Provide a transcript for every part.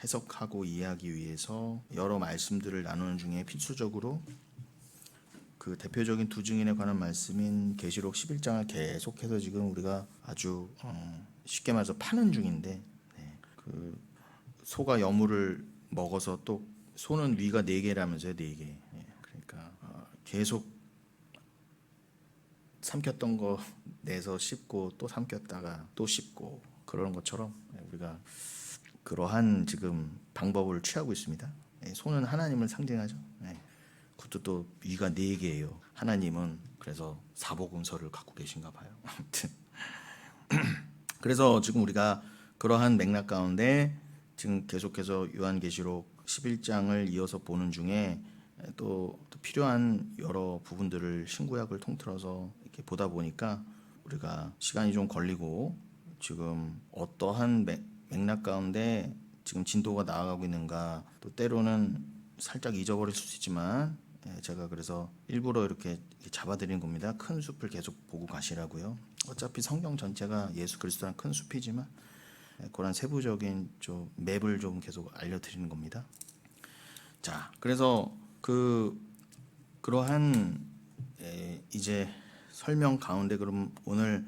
해석하고 이해하기 위해서 여러 말씀들을 나누는 중에 필수적으로 그 대표적인 두 증인에 관한 말씀인 계시록 11장을 계속해서 지금 우리가 아주 쉽게 말해서 파는 중인데, 그 소가 여물을 먹어서 또 소는 위가 4개라면서요. 4개. 그러니까 계속 삼켰던 거 내서 씹고 또 삼켰다가 또 씹고 그러는 것처럼 우리가 그러한 지금 방법을 취하고 있습니다. 소는 하나님을 상징하죠. 그것도 또 위가 4개예요. 하나님은 그래서 사복음서를 갖고 계신가 봐요. 아무튼 그래서 지금 우리가 그러한 맥락 가운데 지금 계속해서 요한계시록 11장을 이어서 보는 중에 또 필요한 여러 부분들을 신구약을 통틀어서 이렇게 보다 보니까 우리가 시간이 좀 걸리고 지금 어떠한 맥락 가운데 지금 진도가 나아가고 있는가 또 때로는 살짝 잊어버릴 수 있지만 제가 그래서 일부러 이렇게 잡아드린 겁니다. 큰 숲을 계속 보고 가시라고요. 어차피 성경 전체가 예수 그리스도란 큰 숲이지만 그런 세부적인 좀 맵을 좀 계속 알려드리는 겁니다. 자, 그래서 그러한 이제 설명 가운데 그럼 오늘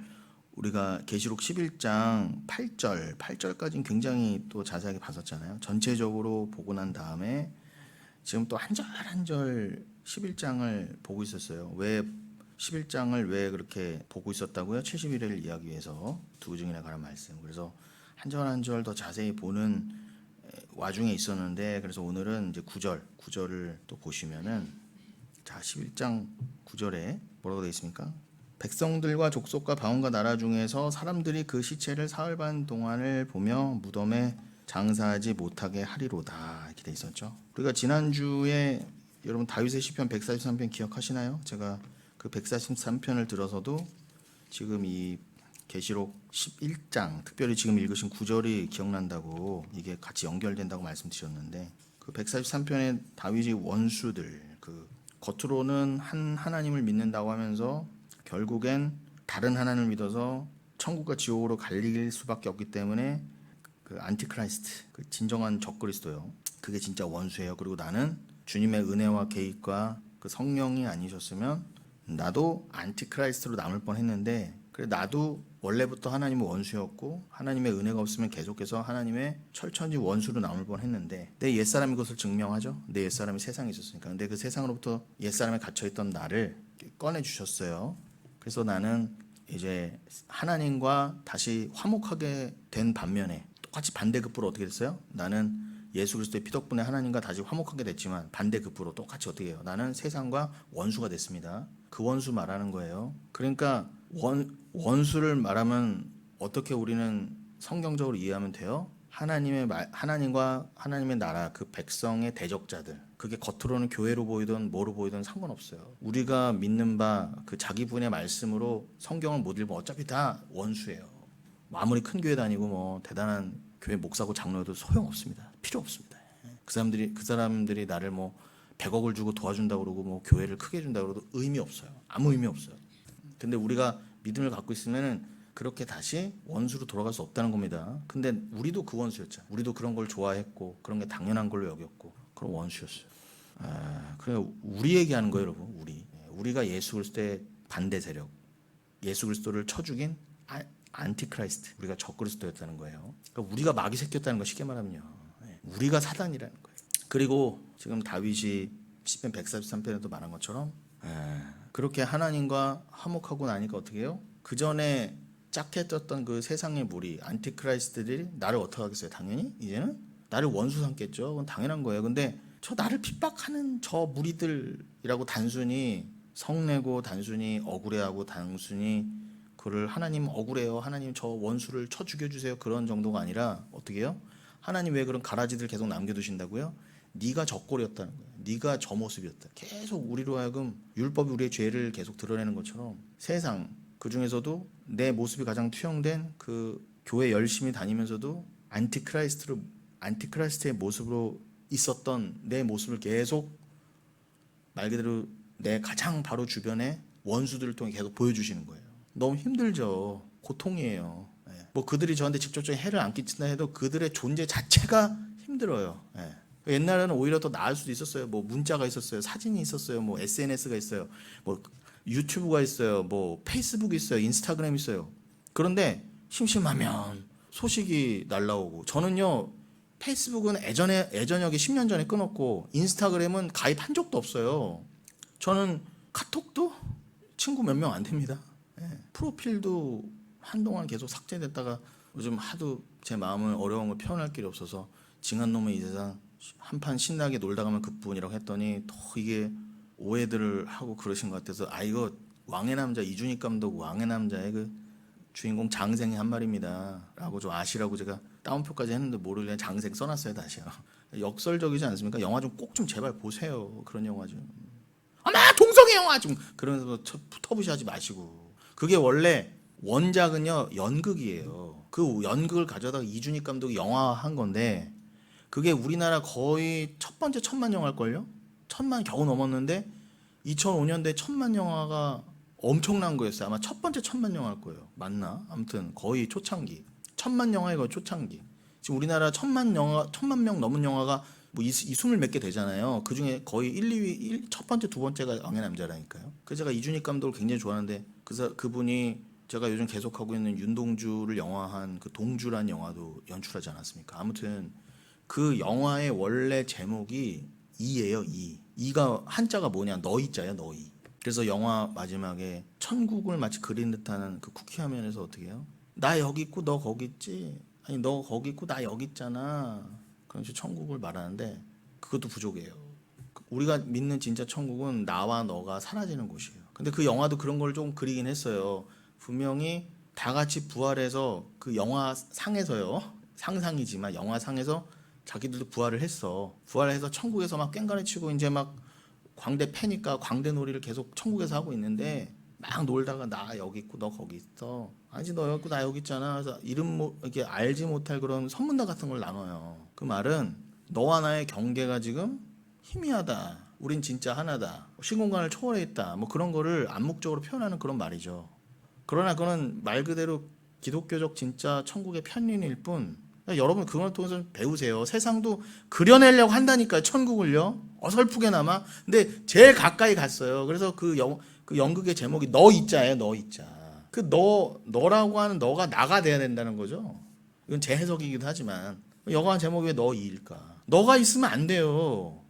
우리가 계시록 11장 8절까지는 굉장히 또 자세하게 봤었잖아요. 전체적으로 보고 난 다음에 지금 또 한 절 한 절 11장을 보고 있었어요. 왜 11장을 왜 그렇게 보고 있었다고요? 71회를 이해하기 위해서 두 증인에 관한 말씀. 그래서 한 절 한 절 더 자세히 보는 와중에 있었는데 그래서 오늘은 이제 9절을 또 보시면은 자 11장 9절에 뭐라고 되어 있습니까? 백성들과 족속과 방언과 나라 중에서 사람들이 그 시체를 사흘 반 동안을 보며 무덤에 장사하지 못하게 하리로다 이렇게 돼 있었죠. 우리가 지난주에 여러분 다윗의 시편 143편 기억하시나요? 제가 그 143편을 들어서도 지금 이 계시록 11장 특별히 지금 읽으신 9절이 기억난다고 이게 같이 연결된다고 말씀드렸는데 그 143편의 다윗의 원수들 그 겉으로는 한 하나님을 믿는다고 하면서 결국엔 다른 하나님을 믿어서 천국과 지옥으로 갈릴 수밖에 없기 때문에 그 안티크라이스트 그 진정한 적그리스도요. 그게 진짜 원수예요. 그리고 나는 주님의 은혜와 계획과 그 성령이 아니셨으면 나도 안티크라이스트로 남을 뻔했는데 그래 나도 원래부터 하나님의 원수였고 하나님의 은혜가 없으면 계속해서 하나님의 철천지 원수로 남을 뻔했는데 내 옛사람이 그것을 증명하죠. 내 옛사람이 세상에 있었으니까. 근데 그 세상으로부터 옛사람에 갇혀있던 나를 꺼내주셨어요. 그래서 나는 이제 하나님과 다시 화목하게 된 반면에 똑같이 반대급부로 어떻게 됐어요? 나는 예수 그리스도의 피 덕분에 하나님과 다시 화목하게 됐지만 반대급부로 똑같이 어떻게 해요? 나는 세상과 원수가 됐습니다. 그 원수 말하는 거예요. 그러니까 원수를 말하면 어떻게 우리는 성경적으로 이해하면 돼요? 하나님과 하나님의 나라 그 백성의 대적자들 그게 겉으로는 교회로 보이든 뭐로 보이든 상관없어요. 우리가 믿는 바 그 자기 분의 말씀으로 성경을 못 읽으면 어차피 다 원수예요. 아무리 큰 교회 다니고 뭐 대단한 교회 목사고 장로여도 소용없습니다. 필요 없습니다. 그 사람들이 나를 뭐 100억을 주고 도와준다고 그러고 뭐 교회를 크게 해준다고 그러도 의미 없어요. 아무 의미 없어요. 근데 우리가 믿음을 갖고 있으면은 그렇게 다시 원수로 돌아갈 수 없다는 겁니다. 근데 우리도 그 원수였잖아요. 우리도 그런 걸 좋아했고 그런 게 당연한 걸로 여겼고 그런 원수였어요. 그래 우리 얘기하는 거예요, 여러분. 우리가 예수 그리스도의 반대 세력, 예수 그리스도를 쳐 죽인 안티크라이스트, 우리가 적그리스도였다는 거예요. 그러니까 우리가 마귀 새끼였다는 거 쉽게 말하면요. 우리가 사단이라는 거예요. 그리고 지금 다윗이 시편 143편에도 말한 것처럼 그렇게 하나님과 화목하고 나니까 어떻게 해요? 그 전에 짝했던 그 세상의 무리 안티크라이스트들이 나를 어떻게 하겠어요? 당연히 이제는 나를 원수 삼겠죠. 그건 당연한 거예요. 근데 저 나를 핍박하는 저 무리들이라고 단순히 성내고 단순히 억울해하고 단순히 그를 하나님 억울해요. 하나님 저 원수를 쳐 죽여주세요. 그런 정도가 아니라 어떻게 해요? 하나님 왜 그런 가라지들 계속 남겨두신다고요? 네가 저 꼴이었다는 거예요. 네가 저 모습이었다. 계속 우리로 하여금 율법이 우리의 죄를 계속 드러내는 것처럼 세상 그 중에서도 내 모습이 가장 투영된 그 교회 열심히 다니면서도 안티크라이스트의 모습으로 있었던 내 모습을 계속 말 그대로 내 가장 바로 주변에 원수들을 통해 계속 보여주시는 거예요. 너무 힘들죠. 고통이에요. 뭐 그들이 저한테 직접적인 해를 안 끼친다 해도 그들의 존재 자체가 힘들어요. 예. 옛날에는 오히려 더 나을 수도 있었어요. 뭐 문자가 있었어요, 사진이 있었어요, 뭐 SNS가 있어요, 뭐 유튜브가 있어요, 뭐 페이스북이 있어요, 인스타그램 있어요. 그런데 심심하면 소식이 날라오고, 저는요 페이스북은 예전역에 10년 전에 끊었고, 인스타그램은 가입한 적도 없어요. 저는 카톡도 친구 몇 명 안 됩니다. 예. 프로필도 한동안 계속 삭제됐다가 요즘 하도 제 마음을 어려운 걸 표현할 길이 없어서 징한놈의 이 세상 한판 신나게 놀다 가면 그뿐이라고 했더니 더 이게 오해들을 하고 그러신 것 같아서, 이거 왕의 남자 이준익 감독 왕의 남자의 그 주인공 장생이 한 말입니다 라고 좀 아시라고 제가 다운표까지 했는데 모르길래 장생 써놨어요. 다시요. 역설적이지 않습니까? 영화 좀 꼭 좀 제발 보세요. 그런 영화 좀. 아마 동성애 영화 좀 그러면서 터부시하지 마시고. 그게 원래 원작은요 연극이에요. 그 연극을 가져다가 이준익 감독이 영화한 건데, 그게 우리나라 거의 첫 번째 천만 영화일걸요? 천만 겨우 넘었는데 2005년도에 천만 영화가 엄청난 거였어요. 아마 첫 번째 천만 영화일 거예요. 맞나? 아무튼 거의 초창기. 천만 영화의 거의 초창기. 지금 우리나라 천만 명 넘은 영화가 뭐 스물 몇 개 되잖아요. 그 중에 거의 1, 2위, 첫 번째, 두 번째가 왕의 남자라니까요. 그래서 제가 이준익 감독을 굉장히 좋아하는데, 그분이 제가 요즘 계속하고 있는 윤동주를 영화한 그 동주란 영화도 연출하지 않았습니까? 아무튼 그 영화의 원래 제목이 이예요. 이가 한자가 뭐냐, 너희자야, 너희. 그래서 영화 마지막에 천국을 마치 그린 듯한 그 쿠키 화면에서 어떻게 해요? 나 여기 있고 너 거기 있지? 아니 너 거기 있고 나 여기 있잖아. 그래서 천국을 말하는데 그것도 부족해요. 우리가 믿는 진짜 천국은 나와 너가 사라지는 곳이에요. 근데 그 영화도 그런 걸 좀 그리긴 했어요. 분명히 다 같이 부활해서 그 영화 상에서요, 상상이지만 영화 상에서 자기들도 부활을 했어. 부활해서 천국에서 막 꽹과리 치고 이제 막 광대 패니까 광대 놀이를 계속 천국에서 하고 있는데, 막 놀다가 나 여기 있고 너 거기 있어. 아니지 너 여기 있고 나 여기 있잖아. 그래서 이렇게 알지 못할 그런 선문답 같은 걸 나눠요. 그 말은 너와 나의 경계가 지금 희미하다. 우린 진짜 하나다. 시공간을 초월해 있다. 뭐 그런 거를 암묵적으로 표현하는 그런 말이죠. 그러나 그거는 말 그대로 기독교적 진짜 천국의 편린일 뿐, 여러분 그걸 통해서 배우세요. 세상도 그려내려고 한다니까요. 천국을요. 어설프게나마. 근데 제일 가까이 갔어요. 그래서 그 연극의 제목이 너 있자예요. 너 있자. 그 너라고 하는 너가 나가 돼야 된다는 거죠. 이건 제 해석이기도 하지만 영화 제목이 왜 너 이일까? 너가 있으면 안 돼요.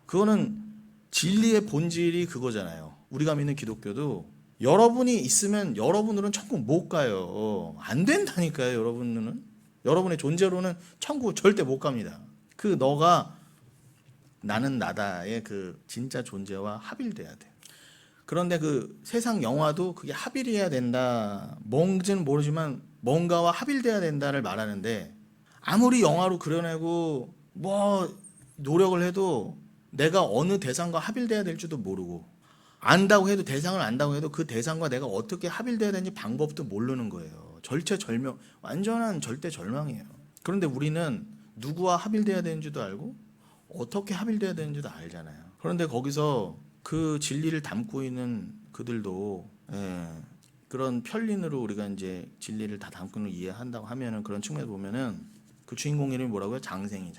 그거는 진리의 본질이 그거잖아요. 우리가 믿는 기독교도 여러분이 있으면 여러분들은 천국 못 가요. 안 된다니까요. 여러분의 존재로는 천국 절대 못 갑니다. 그 너가 나는 나다의 그 진짜 존재와 합일돼야 돼. 그런데 그 세상 영화도 그게 합일해야 된다. 뭔지는 모르지만 뭔가와 합일돼야 된다를 말하는데, 아무리 영화로 그려내고 뭐 노력을 해도 내가 어느 대상과 합일돼야 될지도 모르고, 안다고 해도 대상을 안다고 해도 그 대상과 내가 어떻게 합일돼야 되는지 방법도 모르는 거예요. 절체절명, 완전한 절대절망이에요. 그런데 우리는 누구와 합일돼야 되는지도 알고 어떻게 합일돼야 되는지도 알잖아요. 그런데 거기서 그 진리를 담고 있는 그들도, 그런 편린으로 우리가 이제 진리를 다 담고 있는 이해한다고 하면은, 그런 측면에서 보면은 그 주인공 이름이 뭐라고요? 장생이.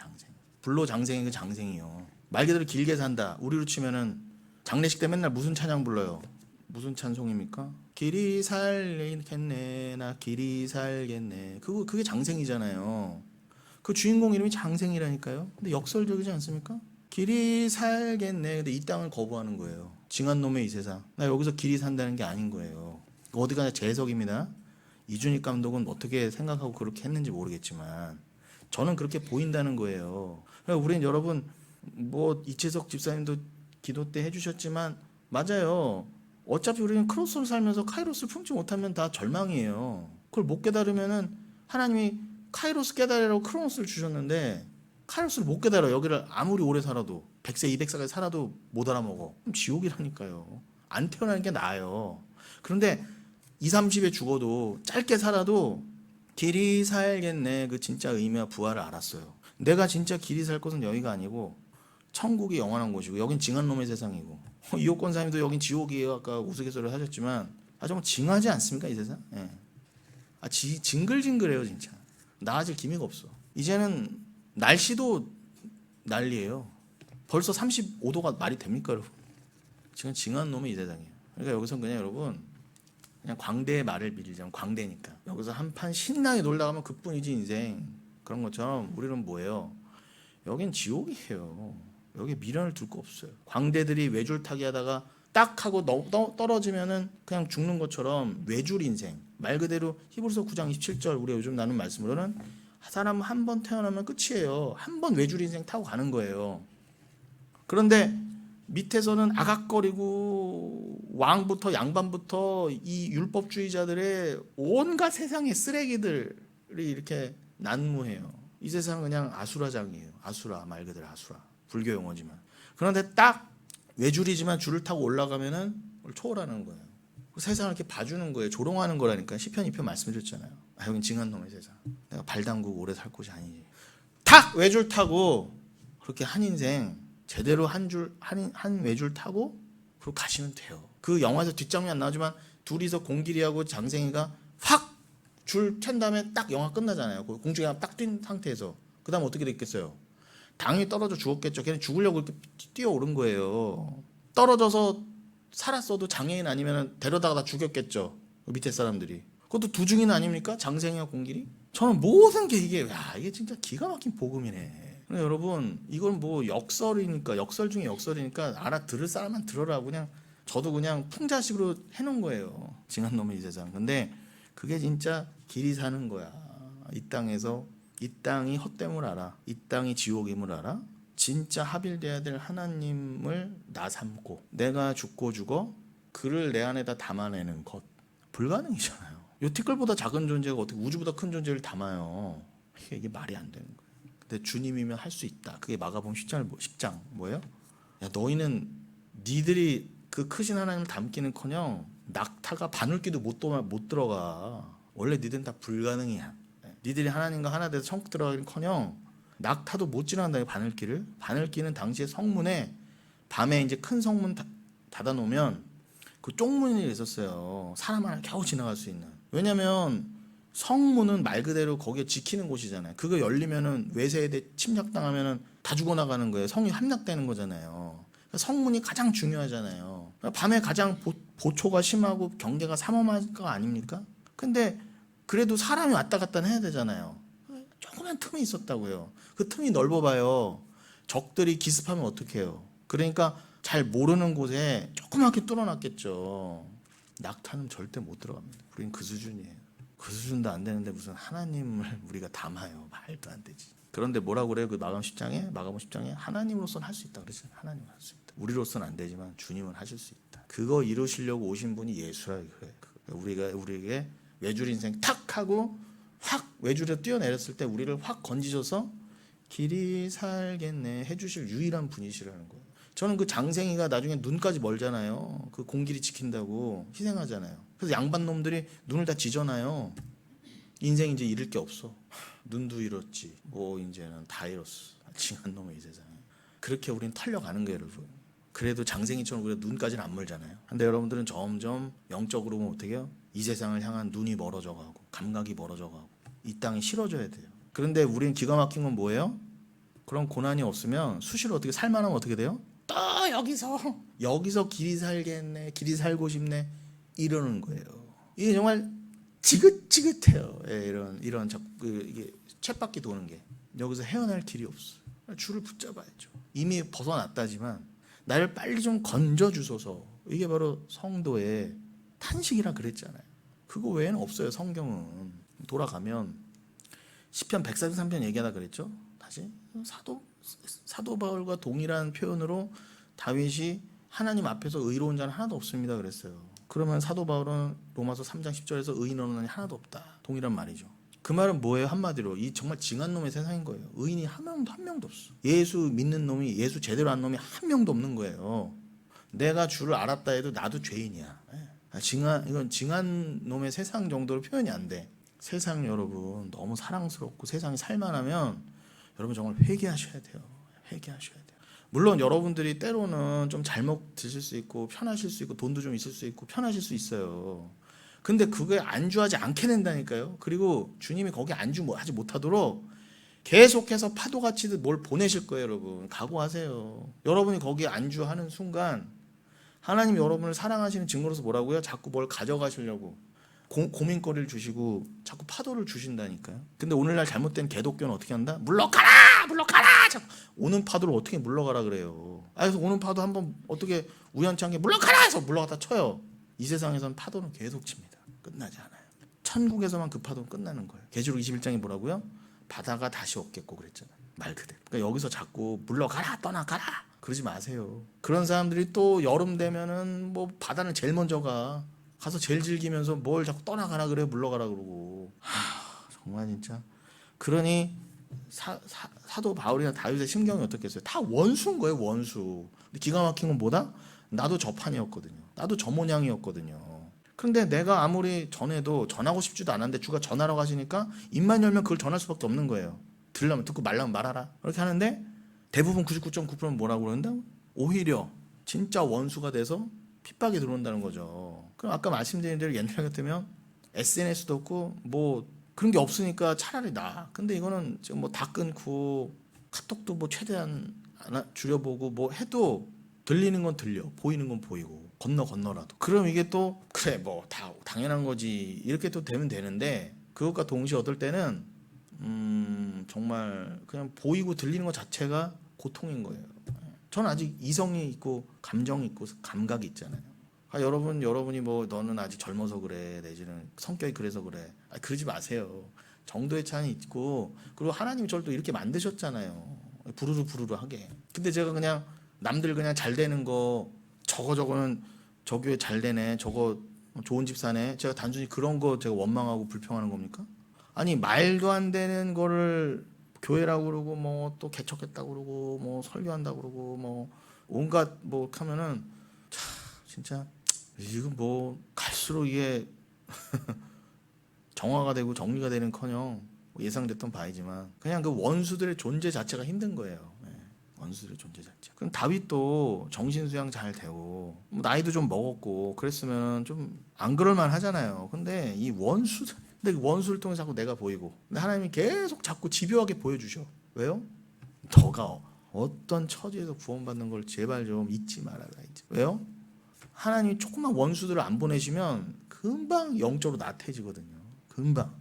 불로장생이 그 장생이요. 말 그대로 길게 산다. 우리로 치면은 장례식 때 맨날 무슨 찬양 불러요? 무슨 찬송입니까? 길이 살겠네, 나 길이 살겠네. 그게 장생이잖아요. 그 주인공 이름이 장생이라니까요. 근데 역설적이지 않습니까? 길이 살겠네. 근데 이 땅을 거부하는 거예요. 징한 놈의 이 세상. 나 여기서 길이 산다는 게 아닌 거예요. 어디 가나 제 해석입니다. 이준익 감독은 어떻게 생각하고 그렇게 했는지 모르겠지만 저는 그렇게 보인다는 거예요. 그러니까 우리는 여러분, 뭐 이채석 집사님도 기도 때 해주셨지만 맞아요. 어차피 우리는 크로스를 살면서 카이로스를 품지 못하면 다 절망이에요. 그걸 못 깨달으면은 하나님이 카이로스 깨달으라고 크로노스를 주셨는데 카이로스를 못 깨달아. 여기를 아무리 오래 살아도 100세 200세까지 살아도 못 알아먹어. 그럼 지옥이라니까요. 안 태어나는 게 나아요. 그런데 20, 30에 죽어도 짧게 살아도 길이 살겠네, 그 진짜 의미와 부활을 알았어요. 내가 진짜 길이 살 곳은 여기가 아니고 천국이 영원한 곳이고 여긴 징한 놈의 세상이고, 이호 권사님도 여긴 지옥이에요 아까 우스갯소리를 하셨지만 정말 징하지 않습니까 이 세상? 징글징글해요 진짜. 나아질 기미가 없어. 이제는 날씨도 난리예요. 벌써 35도가 말이 됩니까, 여러분? 지금 징한 놈이 이 세상이에요. 그러니까 여기서 그냥 여러분 그냥 광대의 말을 빌리자면 광대니까 여기서 한판 신나게 놀다 가면 그뿐이지 인생. 그런 것처럼 우리는 뭐예요? 여긴 지옥이에요. 여기 미련을 둘 거 없어요. 광대들이 외줄타기 하다가 딱 하고 떨어지면은 그냥 죽는 것처럼 외줄 인생. 말 그대로 히브리서 9장 27절 우리가 요즘 나눈 말씀으로는 사람 한 번 태어나면 끝이에요. 한 번 외줄 인생 타고 가는 거예요. 그런데 밑에서는 아각거리고 왕부터 양반부터 이 율법주의자들의 온갖 세상의 쓰레기들이 이렇게 난무해요. 이 세상은 그냥 아수라장이에요. 아수라, 말 그대로 아수라. 불교 용어지만. 그런데 딱 외줄이지만 줄을 타고 올라가면은 초월하는 거예요. 세상을 이렇게 봐주는 거예요. 조롱하는 거라니까. 시편 2편 말씀드렸잖아요. 아, 여긴 징한 놈의 세상. 내가 발 담그고 오래 살 곳이 아니지. 탁 외줄 타고 그렇게 한 인생 제대로 한 외줄 타고 그리고 가시면 돼요. 그 영화에서 뒷장면이 안 나오지만 둘이서 공길이하고 장생이가 확 줄 챈 다음에 딱 영화 끝나잖아요. 공중에 딱 뛴 상태에서 그 다음 어떻게 됐겠어요? 당연히 떨어져 죽었겠죠. 걔는 죽으려고 이렇게 뛰어오른 거예요. 떨어져서 살았어도 장애인 아니면 데려다가 다 죽였겠죠. 밑에 사람들이. 그것도 두 증인 아닙니까? 장생이와 공길이. 저는 모든 게 이게 진짜 기가 막힌 복음이네. 여러분 이건 뭐 역설이니까 역설 중에 역설이니까 알아들을 사람만 들어라. 그냥 저도 그냥 풍자식으로 해놓은 거예요. 징한 놈의 이 세상. 근데 그게 진짜 길이 사는 거야. 이 땅에서 이 땅이 헛됨을 알아. 이 땅이 지옥임을 알아. 진짜 합일돼야 될 하나님을 나 삼고 내가 죽고 죽어 그를 내 안에다 담아내는 것 불가능이잖아요. 요 티끌보다 작은 존재가 어떻게 우주보다 큰 존재를 담아요. 이게 말이 안 되는 거예요. 근데 주님이면 할 수 있다. 그게 마가복음 10장 뭐예요? 야 너희는 니들이 그 크신 하나님을 담기는커녕 낙타가 바늘귀도 못 들어가. 원래 니들은 다 불가능이야. 니들이 하나님과 하나 돼서 천국 들어가기는커녕 낙타도 못 지나간다. 바늘길을. 바늘길은 당시에 성문에 밤에 이제 큰 성문 닫아놓으면 그 쪽문이 있었어요. 사람 하나 겨우 지나갈 수 있는. 왜냐면 성문은 말 그대로 거기에 지키는 곳이잖아요. 그거 열리면은 외세에 침략당하면은 다 죽어나가는 거예요. 성이 함락되는 거잖아요. 성문이 가장 중요하잖아요. 밤에 가장 보초가 심하고 경계가 삼엄할 거 아닙니까? 근데 그래도 사람이 왔다 갔다 해야 되잖아요. 조그만 틈이 있었다고요. 그 틈이 넓어봐요. 적들이 기습하면 어떡해요. 그러니까 잘 모르는 곳에 조그맣게 뚫어놨겠죠. 낙타는 절대 못 들어갑니다. 우리는 그 수준이에요. 그 수준도 안 되는데 무슨 하나님을 우리가 담아요. 말도 안 되지. 그런데 뭐라고 그래요? 그 마가복음 10장에 하나님으로서는 할 수 있다 그러지. 하나님은 할 수 있다. 우리로서는 안 되지만 주님은 하실 수 있다. 그거 이루시려고 오신 분이 예수라 그래. 우리에게 외줄 인생 탁 하고 확 외줄에 뛰어내렸을 때 우리를 확 건지셔서 길이 살겠네 해주실 유일한 분이시라는 거예요. 저는 그 장생이가 나중에 눈까지 멀잖아요. 그 공길이 지킨다고 희생하잖아요. 그래서 양반 놈들이 눈을 다 지져놔요. 인생 이제 잃을 게 없어. 눈도 잃었지. 뭐 이제는 다 잃었어. 징한 놈의 이 세상에. 그렇게 우린 털려가는 거예요, 여러분. 그래도 장생이처럼 그래도 눈까지는 안 멀잖아요. 근데 여러분들은 점점 영적으로 보면 어떻게 해요? 이 세상을 향한 눈이 멀어져 가고 감각이 멀어져 가고 이 땅이 싫어져야 돼요. 그런데 우리는 기가 막힌 건 뭐예요? 그런 고난이 없으면 수시로 어떻게 살만하면 어떻게 돼요? 또 여기서 길이 살겠네, 길이 살고 싶네 이러는 거예요. 이게 정말 지긋지긋해요. 예, 이런 이게 쳇바퀴 도는 게 여기서 헤어날 길이 없어. 줄을 붙잡아야죠. 이미 벗어났다지만 나를 빨리 좀 건져 주소서. 이게 바로 성도의 탄식이라 그랬잖아요. 그거 외에는 없어요. 성경은 돌아가면 시편 143편 얘기하다 그랬죠. 다시 사도 바울과 동일한 표현으로 다윗이 하나님 앞에서 의로운 자는 하나도 없습니다 그랬어요. 그러면 사도 바울은 로마서 3장 10절에서 의인은 하나도 없다. 동일한 말이죠. 그 말은 뭐예요? 한마디로 이 정말 징한 놈의 세상인 거예요. 의인이 한 명도 없어. 예수 믿는 놈이 예수 제대로 한 놈이 한 명도 없는 거예요. 내가 주를 알았다 해도 나도 죄인이야. 이건 징한 놈의 세상 정도로 표현이 안 돼. 세상 여러분 너무 사랑스럽고 세상이 살만하면 여러분 정말 회개하셔야 돼요. 회개하셔야 돼요. 물론 여러분들이 때로는 좀 잘못 드실 수 있고 편하실 수 있고 돈도 좀 있을 수 있고 편하실 수 있어요. 근데 그거에 안주하지 않게 된다니까요. 그리고 주님이 거기에 안주하지 못하도록 계속해서 파도같이 뭘 보내실 거예요. 여러분 각오하세요. 여러분이 거기에 안주하는 순간 하나님 여러분을 사랑하시는 증거로서 뭐라고요? 자꾸 뭘 가져가시려고 고민거리를 주시고 자꾸 파도를 주신다니까요. 근데 오늘날 잘못된 개독교는 어떻게 한다? 물러가라! 물러가라! 자꾸 오는 파도를 어떻게 물러가라 그래요. 그래서 오는 파도 한번 어떻게 우연치 않게 물러가라! 해서 물러갔다 쳐요. 이 세상에서는 파도는 계속 칩니다. 끝나지 않아요. 천국에서만 그 파도는 끝나는 거예요. 계시록 21장이 뭐라고요? 바다가 다시 없겠고 그랬잖아요. 말 그대로. 그러니까 여기서 자꾸 물러가라 떠나가라 그러지 마세요. 그런 사람들이 또 여름 되면은 뭐 바다는 제일 먼저 가서 제일 즐기면서 뭘 자꾸 떠나가라 그래 물러가라 그러고 정말 진짜. 그러니 사도 바울이나 다윗의 심경이 어떻겠어요? 다 원수인 거예요. 원수. 근데 기가 막힌 건 뭐다? 나도 저 판이었거든요. 나도 저 모양이었거든요. 그런데 내가 아무리 전해도 전하고 싶지도 않았는데 주가 전하라고 하시니까 입만 열면 그걸 전할 수밖에 없는 거예요. 들으려면 듣고 말라면 말하라 그렇게 하는데 대부분 99.9%는 뭐라고 그러는데 오히려 진짜 원수가 돼서 핍박이 들어온다는 거죠. 그럼 아까 말씀드린 대로 옛날 같으면 SNS도 없고 뭐 그런 게 없으니까 차라리 나. 근데 이거는 지금 뭐 다 끊고 카톡도 뭐 최대한 줄여보고 뭐 해도 들리는 건 들려, 보이는 건 보이고 건너라도. 그럼 이게 또 그래 뭐 다 당연한 거지 이렇게 또 되면 되는데 그것과 동시에 어떨 때는 정말 그냥 보이고 들리는 것 자체가 고통인 거예요. 저는 아직 이성이 있고 감정이 있고 감각이 있잖아요. 여러분이 뭐 너는 아직 젊어서 그래 내지는 성격이 그래서 그래 그러지 마세요. 정도의 차이는 있고 그리고 하나님이 저를 또 이렇게 만드셨잖아요. 부르르 하게. 근데 제가 그냥 남들 그냥 잘 되는 거 저거는 저 교회 잘 되네 저거 좋은 집 사네 제가 단순히 그런 거 제가 원망하고 불평하는 겁니까? 아니 말도 안 되는 거를 교회라고 그러고 뭐 또 개척했다고 그러고 뭐 설교한다고 그러고 뭐 온갖 뭐 하면은 참 진짜 이거 뭐 갈수록 이게 정화가 되고 정리가 되는커녕 예상됐던 바이지만 그냥 그 원수들의 존재 자체가 힘든 거예요. 원수들의 존재 자체. 그럼 다윗도 정신 수양 잘 되고 뭐 나이도 좀 먹었고 그랬으면 좀 안 그럴만 하잖아요. 근데 이 원수들 근데 그 원수를 통해서 자꾸 내가 보이고 근데 하나님이 계속 자꾸 집요하게 보여주셔. 왜요? 너가 어떤 처지에서 구원받는 걸 제발 좀 잊지 말아라. 왜요? 하나님이 조금만 원수들을 안 보내시면 금방 영적으로 나태해지거든요. 금방.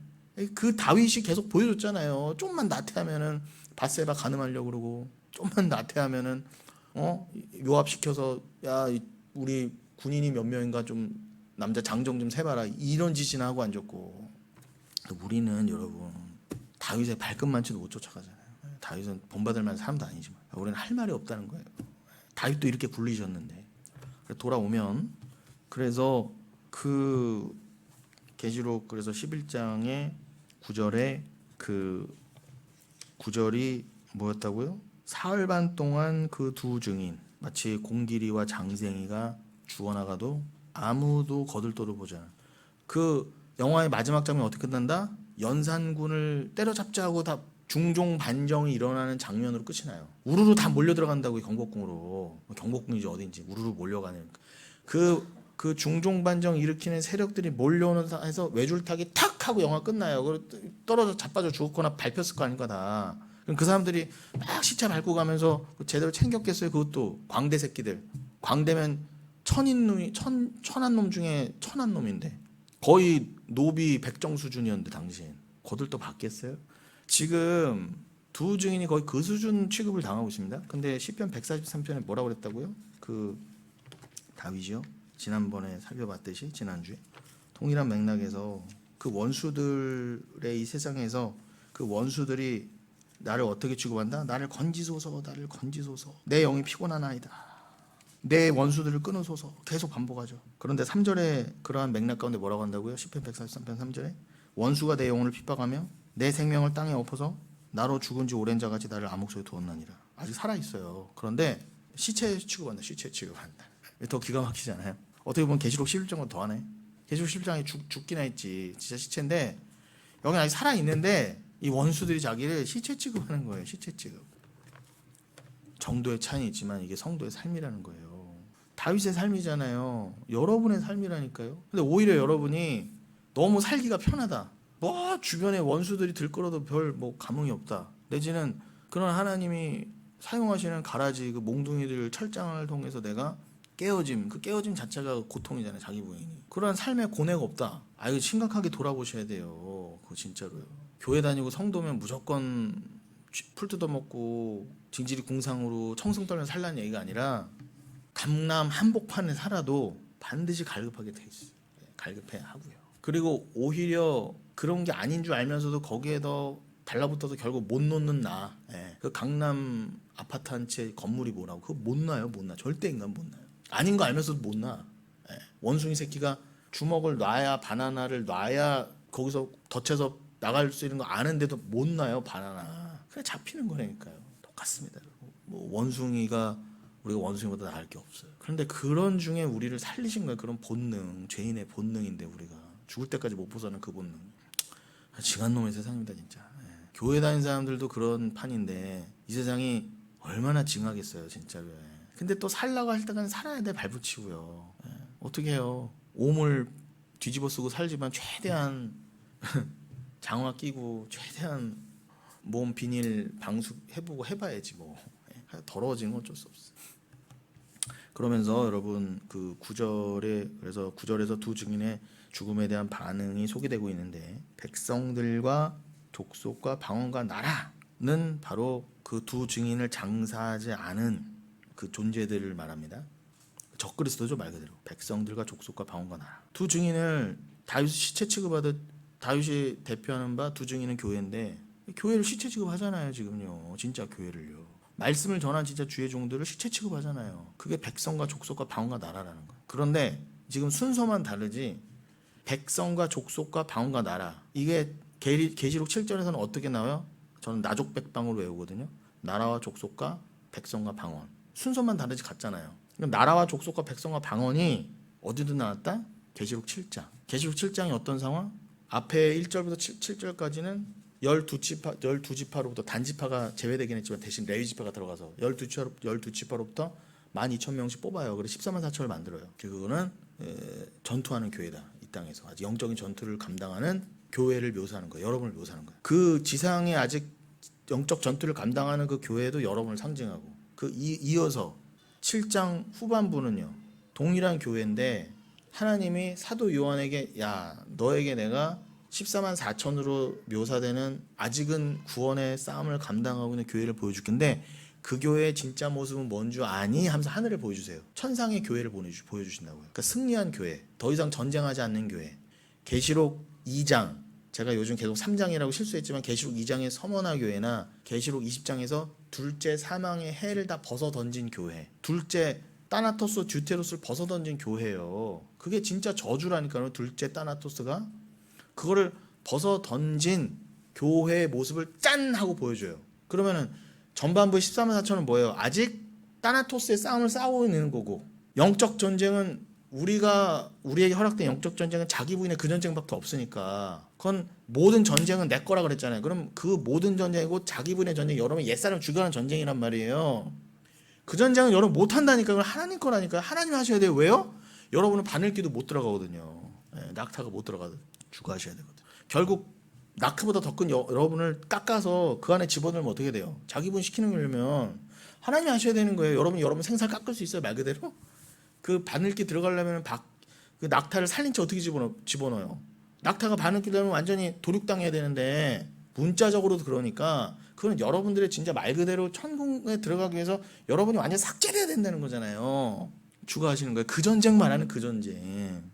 그 다윗이 계속 보여줬잖아요. 좀만 나태하면은 밧세바 간음하려고 그러고 좀만 나태하면은 요압시켜서 야 우리 군인이 몇 명인가 좀 남자 장정 좀 세봐라 이런 짓이나 하고 앉았고 우리는 여러분 다윗의 발끝만치도 못 쫓아가잖아요. 다윗은 본받을 만한 사람도 아니지만 우리는 할 말이 없다는 거예요. 다윗도 이렇게 굴리셨는데 돌아오면 그래서 그 계시록 그래서 11장의 9절에 그 9절이 뭐였다고요? 사흘 반 동안 그 두 증인 마치 공길이와 장생이가 죽어나가도 아무도 거들떠도 보지 않아. 그 영화의 마지막 장면 어떻게 끝난다? 연산군을 때려잡자고 다 중종 반정이 일어나는 장면으로 끝이 나요. 우르르 다 몰려 들어간다고 경복궁으로. 경복궁이지 어딘지 우르르 몰려가는 그 중종 반정 일으키는 세력들이 몰려오는 해서 외줄타기 탁 하고 영화 끝나요. 떨어져 자빠져 죽었거나 밟혔을 거 아닌가 다. 그럼 그 사람들이 막 시체 밟고 가면서 제대로 챙겼겠어요. 그것도 광대 새끼들. 광대면 천한 놈 중에 천한 놈인데 거의 노비 백정 수준이었는데 당신 거들떠 받겠어요? 지금 두 증인이 거의 그 수준 취급을 당하고 있습니다. 근데 시편 143편에 뭐라고 그랬다고요? 그 다윗이요? 지난번에 살펴봤듯이 지난주에 동일한 맥락에서 그 원수들의 이 세상에서 그 원수들이 나를 어떻게 취급한다? 나를 건지소서 나를 건지소서 내 영이 피곤하나이다. 내 원수들을 끊으소서 계속 반복하죠. 그런데 3절에 그러한 맥락 가운데 뭐라고 한다고요? 시편 143편 3절에 원수가 내 영혼을 핍박하며 내 생명을 땅에 엎어서 나로 죽은 지 오랜 자같이 나를 암흑 속에 두었나니라. 아직 살아있어요. 그런데 시체 취급한다. 시체 취급한다. 더 기가 막히잖아요. 어떻게 보면 계시록 11장보다 더하네. 계시록 11장에 죽기나 했지. 진짜 시체인데 여기는 아직 살아있는데 이 원수들이 자기를 시체 취급하는 거예요. 시체 취급. 정도의 차이는 있지만 이게 성도의 삶이라는 거예요. 다윗의 삶이잖아요. 여러분의 삶이라니까요. 근데 오히려 여러분이 너무 살기가 편하다. 뭐 주변에 원수들이 들끓어도 별 뭐 감흥이 없다. 내지는 그런 하나님이 사용하시는 가라지 그 몽둥이들 철장을 통해서 내가 깨어짐, 그 깨어짐 자체가 고통이잖아요. 자기 부인이. 그런 삶의 고뇌가 없다. 아, 이거 심각하게 돌아보셔야 돼요. 그거 진짜로요. 교회 다니고 성도면 무조건 풀 뜯어먹고 징지리 궁상으로 청승 떨면서 살라는 얘기가 아니라 강남 한복판에 살아도 반드시 갈급하게 돼 있어요. 갈급해야 하고요. 그리고 오히려 그런 게 아닌 줄 알면서도 거기에 더 달라붙어서 결국 못 놓는 나. 그 강남 아파트 한 채 건물이 뭐라고 그거 못 놔요. 못 놔. 절대 인간 못 놔요. 아닌 거 알면서도 못 놔. 원숭이 새끼가 주먹을 놔야 바나나를 놔야 거기서 덫에서 나갈 수 있는 거 아는데도 못 놔요. 바나나. 그냥 잡히는 거라니까요. 똑같습니다. 뭐 원숭이가 우리가 원숭이보다 나을 게 없어요. 그런데 그런 중에 우리를 살리신 거예요. 그런 본능, 죄인의 본능인데 우리가 죽을 때까지 못 벗어나는 그 본능. 징한놈의 세상입니다 진짜. 교회 다니는 사람들도 그런 판인데 이 세상이 얼마나 징하겠어요 진짜로. 근데 또 살라고 할 때는 살아야 돼. 발붙이고요. 어떻게 해요. 몸을 뒤집어 쓰고 살지만 최대한 장화 끼고 최대한 몸 비닐 방수 해보고 해봐야지 뭐. 더러워지는 건 어쩔 수 없어. 그러면서 여러분 그 9절에 그래서 9절에서 두 증인의 죽음에 대한 반응이 소개되고 있는데 백성들과 족속과 방언과 나라는 바로 그 두 증인을 장사하지 않은 그 존재들을 말합니다. 적그리스도죠 말 그대로. 백성들과 족속과 방언과 나라. 두 증인을 다윗 시체 취급하듯 다윗이 대표하는 바 두 증인은 교회인데 교회를 시체 취급하잖아요 지금요. 진짜 교회를요. 말씀을 전한 진짜 주의 종들을 시체 취급하잖아요. 그게 백성과 족속과 방언과 나라라는 거예요. 그런데 지금 순서만 다르지 백성과 족속과 방언과 나라 이게 계시록 7절에서는 어떻게 나와요? 저는 나족백방으로 외우거든요. 나라와 족속과 백성과 방언 순서만 다르지 같잖아요. 그러니까 나라와 족속과 백성과 방언이 어디도 나왔다? 계시록 7장. 계시록 7장이 어떤 상황? 앞에 1절부터 7절까지는 12지파로부터 단지파가 제외되긴 했지만 대신 레위지파가 들어가서 12지파로부터 12,000명씩 뽑아요. 그래서 14만 4천을 만들어요. 그거는 전투하는 교회다. 이 땅에서 아주 영적인 전투를 감당하는 교회를 묘사하는 거예요. 여러분을 묘사하는 거예요. 그 지상에 아직 영적 전투를 감당하는 그 교회도 여러분을 상징하고 이어서 7장 후반부는요. 동일한 교회인데 하나님이 사도 요한에게 야 너에게 내가 14만 4천으로 묘사되는 아직은 구원의 싸움을 감당하고 있는 교회를 보여줄 건데 그 교회의 진짜 모습은 뭔 줄 아니? 하면서 하늘을 보여주세요. 천상의 교회를 보여주신다고요. 그러니까 승리한 교회, 더 이상 전쟁하지 않는 교회. 계시록 2장, 제가 요즘 계속 3장이라고 실수했지만 계시록 2장의 서머나 교회나 계시록 20장에서 둘째 사망의 해를 다 벗어던진 교회, 둘째 따나토스 듀테로스를 벗어던진 교회예요. 그게 진짜 저주라니까요. 둘째 따나토스가 그거를 벗어던진 교회의 모습을 짠 하고 보여줘요. 그러면은 전반부의 14만 4천은 뭐예요? 아직 따나토스의 싸움을 싸우고 있는 거고 영적 전쟁은 우리에게 허락된 영적 전쟁은 자기 부인의 그 전쟁밖에 없으니까 그건 모든 전쟁은 내 거라 그랬잖아요. 그럼 그 모든 전쟁이고 자기 부인의 전쟁이 여러분 옛사람 죽여가는 전쟁이란 말이에요. 그 전쟁은 여러분 못한다니까. 그건 하나님 거라니까. 하나님 하셔야 돼요. 왜요? 여러분은 바늘기도 못 들어가거든요. 낙타가 못 들어가도 주거하셔야 되거든요. 결국 낙타보다 더 큰 여러분을 깎아서 그 안에 집어넣으면 어떻게 돼요? 자기 분 시키는 거려면 하나님이 하셔야 되는 거예요. 여러분 생살 깎을 수 있어요? 말 그대로? 그 바늘기 들어가려면 그 낙타를 살린 채 어떻게 집어넣어요? 낙타가 바늘기 되면 완전히 도륙당해야 되는데 문자적으로도 그러니까 그건 여러분들의 진짜 말 그대로 천국에 들어가기 위해서 여러분이 완전 삭제돼야 된다는 거잖아요. 추가하시는 거예요. 그 전쟁만 하는 그 전쟁.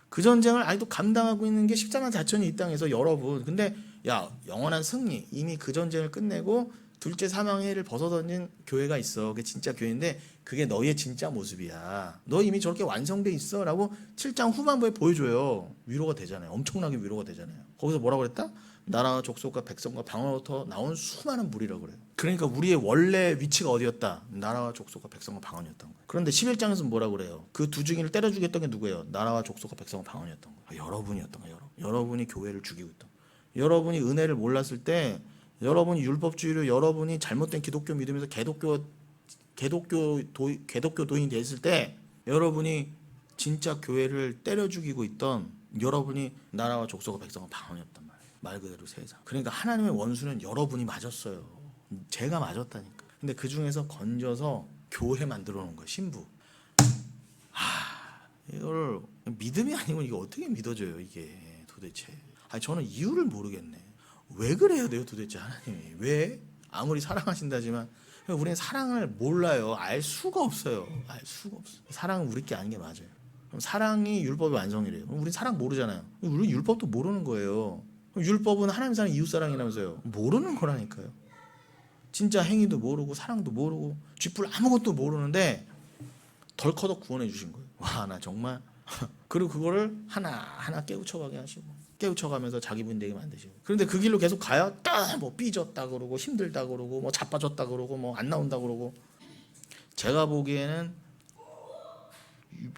그 전쟁을 아직도 감당하고 있는 게 14만 4천이 이 땅에서 여러분. 근데 야 영원한 승리 이미 그 전쟁을 끝내고 둘째 사망의 해를 벗어던진 교회가 있어. 그게 진짜 교회인데 그게 너희의 진짜 모습이야. 너 이미 저렇게 완성돼 있어 라고 7장 후반부에 보여줘요. 위로가 되잖아요. 엄청나게 위로가 되잖아요. 거기서 뭐라고 그랬다? 나라와 족속과 백성과 방언으로부터 나온 수많은 무리라고 그래요. 그러니까 우리의 원래 위치가 어디였다? 나라와 족속과 백성과 방언이었던 거예요. 그런데 11장에서는 뭐라고 그래요? 그 두 증인을 때려 죽였던 게 누구예요? 나라와 족속과 백성과 방언이었던 거예요. 여러분이었던 거예요. 여러분이 교회를 죽이고 있던 거예요. 여러분이 은혜를 몰랐을 때 여러분이 율법주의로 여러분이 잘못된 기독교 믿으면서 개독교도인이 됐을 때 여러분이 진짜 교회를 때려 죽이고 있던 여러분이 나라와 족속과 백성과 방언이었단 말이에요. 말 그대로 세상. 그러니까 하나님의 원수는 여러분이 맞았어요. 제가 맞았다니까. 근데 그 중에서 건져서 교회 만들어 놓은 거예요. 신부. 이걸 믿음이 아니고 이게 어떻게 믿어져요 이게 도대체. 아니 저는 이유를 모르겠네. 왜 그래야 돼요 도대체 하나님이. 왜? 아무리 사랑하신다지만 우리는 사랑을 몰라요. 알 수가 없어요. 알 수가 없어요. 사랑은 우리 게 아닌 게 맞아요. 그럼 사랑이 율법의 완성이래요. 그럼 우리 사랑 모르잖아요. 우리 율법도 모르는 거예요. 그럼 율법은 하나님 사랑 이웃 사랑이라면서요. 모르는 거라니까요. 진짜 행위도 모르고 사랑도 모르고 쥐뿔 아무것도 모르는데 덜커덕 구원해 주신 거예요. 와, 나 정말. 그리고 그거를 하나하나 깨우쳐가게 하시고 깨우쳐가면서 자기 분 되게 만드시고. 그런데 그 길로 계속 가요. 또 뭐 삐졌다 그러고 힘들다 그러고 뭐 자빠졌다 그러고 뭐 안 나온다 그러고. 제가 보기에는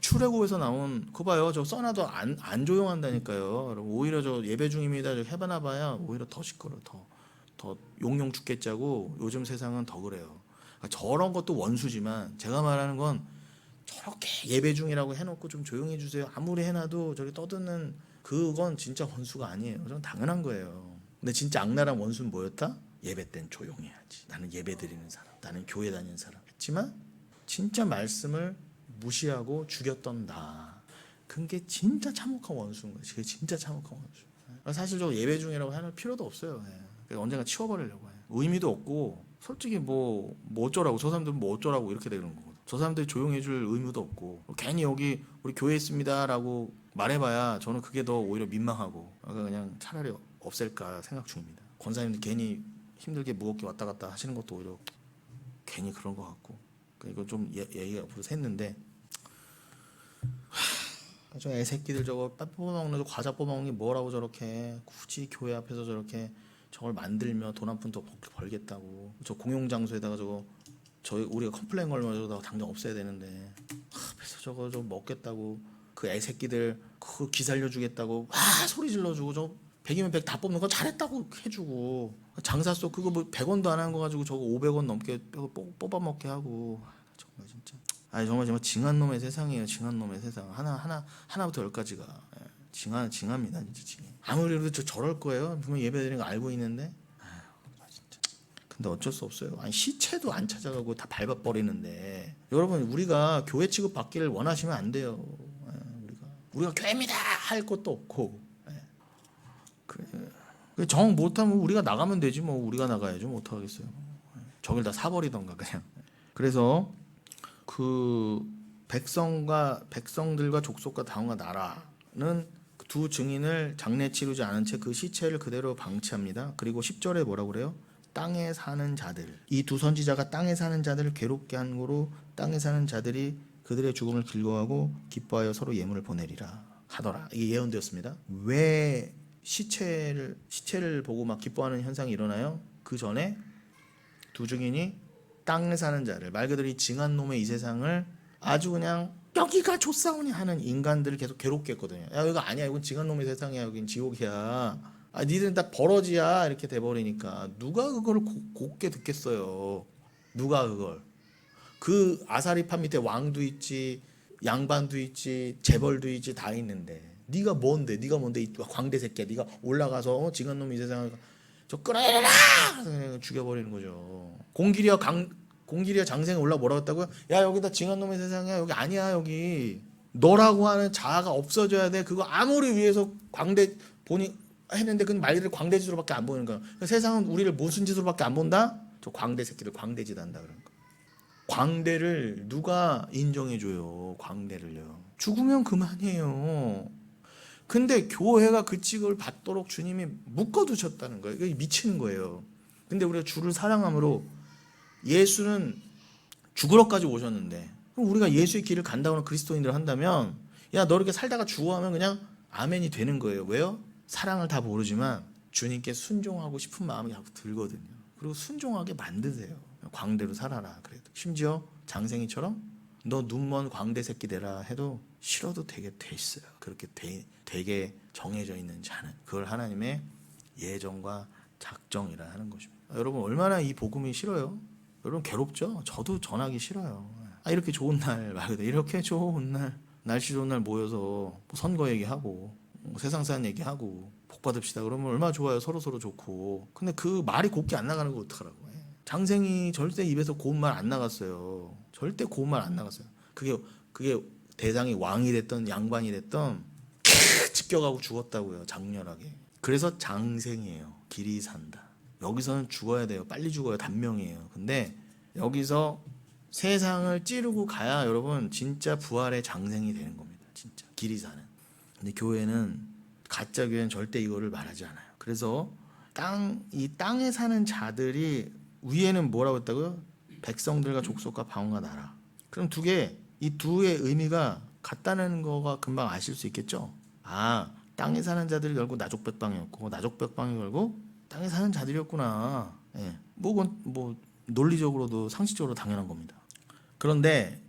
출애굽에서 나온 그거 봐요. 저 써놔도 안 조용한다니까요. 오히려 저 예배 중입니다. 저 해봐나 봐야 오히려 더 시끄러. 더 용용 죽겠자고. 요즘 세상은 더 그래요. 저런 것도 원수지만 제가 말하는 건 저렇게 예배 중이라고 해놓고 좀 조용히 해주세요. 아무리 해놔도 저기 떠드는 그건 진짜 원수가 아니에요. 저는 당연한 거예요. 근데 진짜 악랄한 원수는 뭐였다? 예배 땐 조용히 해야지. 나는 예배 드리는 사람, 나는 교회 다니는 사람 했지만 진짜 말씀을 무시하고 죽였던 나. 그게 진짜 참혹한 원수인 거예요. 그게 진짜 참혹한 원수. 사실 저 예배 중이라고 해놓을 필요도 없어요. 언젠가 치워버리려고 해요. 의미도 없고 솔직히 뭐 어쩌라고. 저 사람들은 뭐 어쩌라고 이렇게 되는 거고. 저 사람들이 조용히 해줄 의무도 없고 괜히 여기 우리 교회 있습니다 라고 말해봐야 저는 그게 더 오히려 민망하고 그냥 차라리 없앨까 생각 중입니다. 권사님들 괜히 힘들게 무겁게 왔다 갔다 하시는 것도 오히려 괜히 그런 것 같고. 이거 좀 얘기가 앞으로 샜는데 저 애새끼들 저거 뽑아먹는 저 과자 뽑아먹는 게 뭐라고 저렇게 굳이 교회 앞에서 저렇게 저걸 만들며 돈 한 푼 더 벌겠다고. 저 공용장소에다가 우리가 컴플레인 걸면 저거 당장 없애야 되는데 앞에서 저거 좀 먹겠다고 그 애새끼들 그거 기살려주겠다고 소리 질러주고 저 100이면 100 다 뽑는 거 잘했다고 해주고 장사소 그거 뭐 100원도 안 한 거 가지고 저거 500원 넘게 뽑아먹게 하고 정말 진짜 정말 징한 놈의 세상이에요. 징한 놈의 세상. 하나부터 열까지가 징합니다. 진짜 징해. 아무리 그래도 저럴 거예요. 분명 예배드리는 거 알고 있는데 진짜. 근데 어쩔 수 없어요. 시체도 안 찾아가고 다 밟아버리는데 여러분 우리가 교회 취급 받기를 원하시면 안 돼요. 우리가 교회입니다 할 것도 없고 정 못하면 우리가 나가면 되지 뭐. 우리가 나가야죠. 뭐 어떡하겠어요. 저길 다 사버리던가 그냥. 그래서 그 백성들과 족속과 다음과 나라는 두 증인을 장례 치르지 않은 채 그 시체를 그대로 방치합니다. 그리고 10절에 뭐라고 그래요? 땅에 사는 자들. 이 두 선지자가 땅에 사는 자들을 괴롭게 한 거로 땅에 사는 자들이 그들의 죽음을 즐거워하고 기뻐하여 서로 예물을 보내리라 하더라. 이게 예언되었습니다. 왜 시체를 보고 막 기뻐하는 현상이 일어나요? 그 전에 두 증인이 땅에 사는 자를, 말 그대로 이 징한 놈의 이 세상을 아주 그냥 여기가 좋사오니 하는 인간들을 계속 괴롭게 했거든요. 야 이거 아니야, 이건 징한 놈의 세상이야, 여긴 지옥이야. 니들은 다 버러지야 이렇게 돼버리니까 누가 그걸 곱게 듣겠어요. 누가 그걸. 그 아사리판 밑에 왕도 있지, 양반도 있지, 재벌도 있지, 다 있는데 네가 뭔데 이 광대 새끼야. 네가 올라가서 징한 놈이 이 세상을 저 끌어내라 죽여버리는 거죠. 공길이와 장생이 올라 뭐라고 했다고요? 야 여기다 징한 놈의 세상이야. 여기 아니야. 여기 너라고 하는 자아가 없어져야 돼. 그거 아무리 위해서 광대 보니 했는데 그 말들을 광대짓으로밖에 안 보이는 거야. 그러니까 세상은 우리를 무슨 짓으로밖에 안 본다? 저 광대 새끼들 광대짓 한다 그런 거. 광대를 누가 인정해줘요? 광대를요. 죽으면 그만이에요. 근데 교회가 그 직을 받도록 주님이 묶어두셨다는 거예요. 이게 미치는 거예요. 근데 우리가 주를 사랑함으로 예수는 죽으러까지 오셨는데 그럼 우리가 예수의 길을 간다고 그리스도인들 한다면 야 너 이렇게 살다가 죽어하면 그냥 아멘이 되는 거예요. 왜요? 사랑을 다 모르지만 주님께 순종하고 싶은 마음이 자꾸 들거든요. 그리고 순종하게 만드세요. 광대로 살아라. 그래도 심지어 장생이처럼 너 눈먼 광대 새끼 되라 해도 싫어도 되게 돼 있어요. 그렇게 되게 정해져 있는 자는 그걸 하나님의 예정과 작정이라 하는 것입니다. 여러분 얼마나 이 복음이 싫어요? 여러분 괴롭죠? 저도 전하기 싫어요. 이렇게 좋은 날 말고 이렇게 좋은 날 날씨 좋은 날 모여서 뭐 선거 얘기하고 세상 사는 얘기하고 복 받읍시다 그러면 얼마나 좋아요. 서로 좋고. 근데 그 말이 곱게 안 나가는 거 어떡하라고. 장생이 절대 입에서 고운 말 안 나갔어요. 절대 고운 말 안 나갔어요. 그게 대상이 왕이 됐던 양반이 됐던 찢겨가고 죽었다고요. 장렬하게. 그래서 장생이에요. 길이 산다. 여기서는 죽어야 돼요. 빨리 죽어요. 단명이에요. 근데 여기서 세상을 찌르고 가야 여러분 진짜 부활의 장생이 되는 겁니다. 진짜 길이 사는. 근데 교회는 가짜 교회는 절대 이거를 말하지 않아요. 그래서 이 땅에 사는 자들이 위에는 뭐라고 했다고요? 백성들과 족속과 방언과 나라. 그럼 이 두의 의미가 같다는 거가 금방 아실 수 있겠죠? 땅에 사는 자들이 결국 나족백방이었고 나족백방이 결국 땅에 사는 자들이었구나. 예. 뭐 논리적으로도 상식적으로 당연한 겁니다. 그런데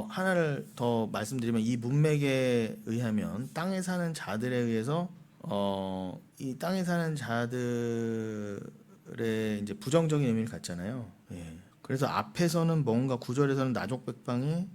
하나를 더 말씀드리면 이 문맥에 의하면 땅에 사는 자들에 의해서 이 땅에 사는 자들의 이제 부정적인 의미를 갖잖아요. 예. 그래서 앞에서는 뭔가 구절에서는 나족백방이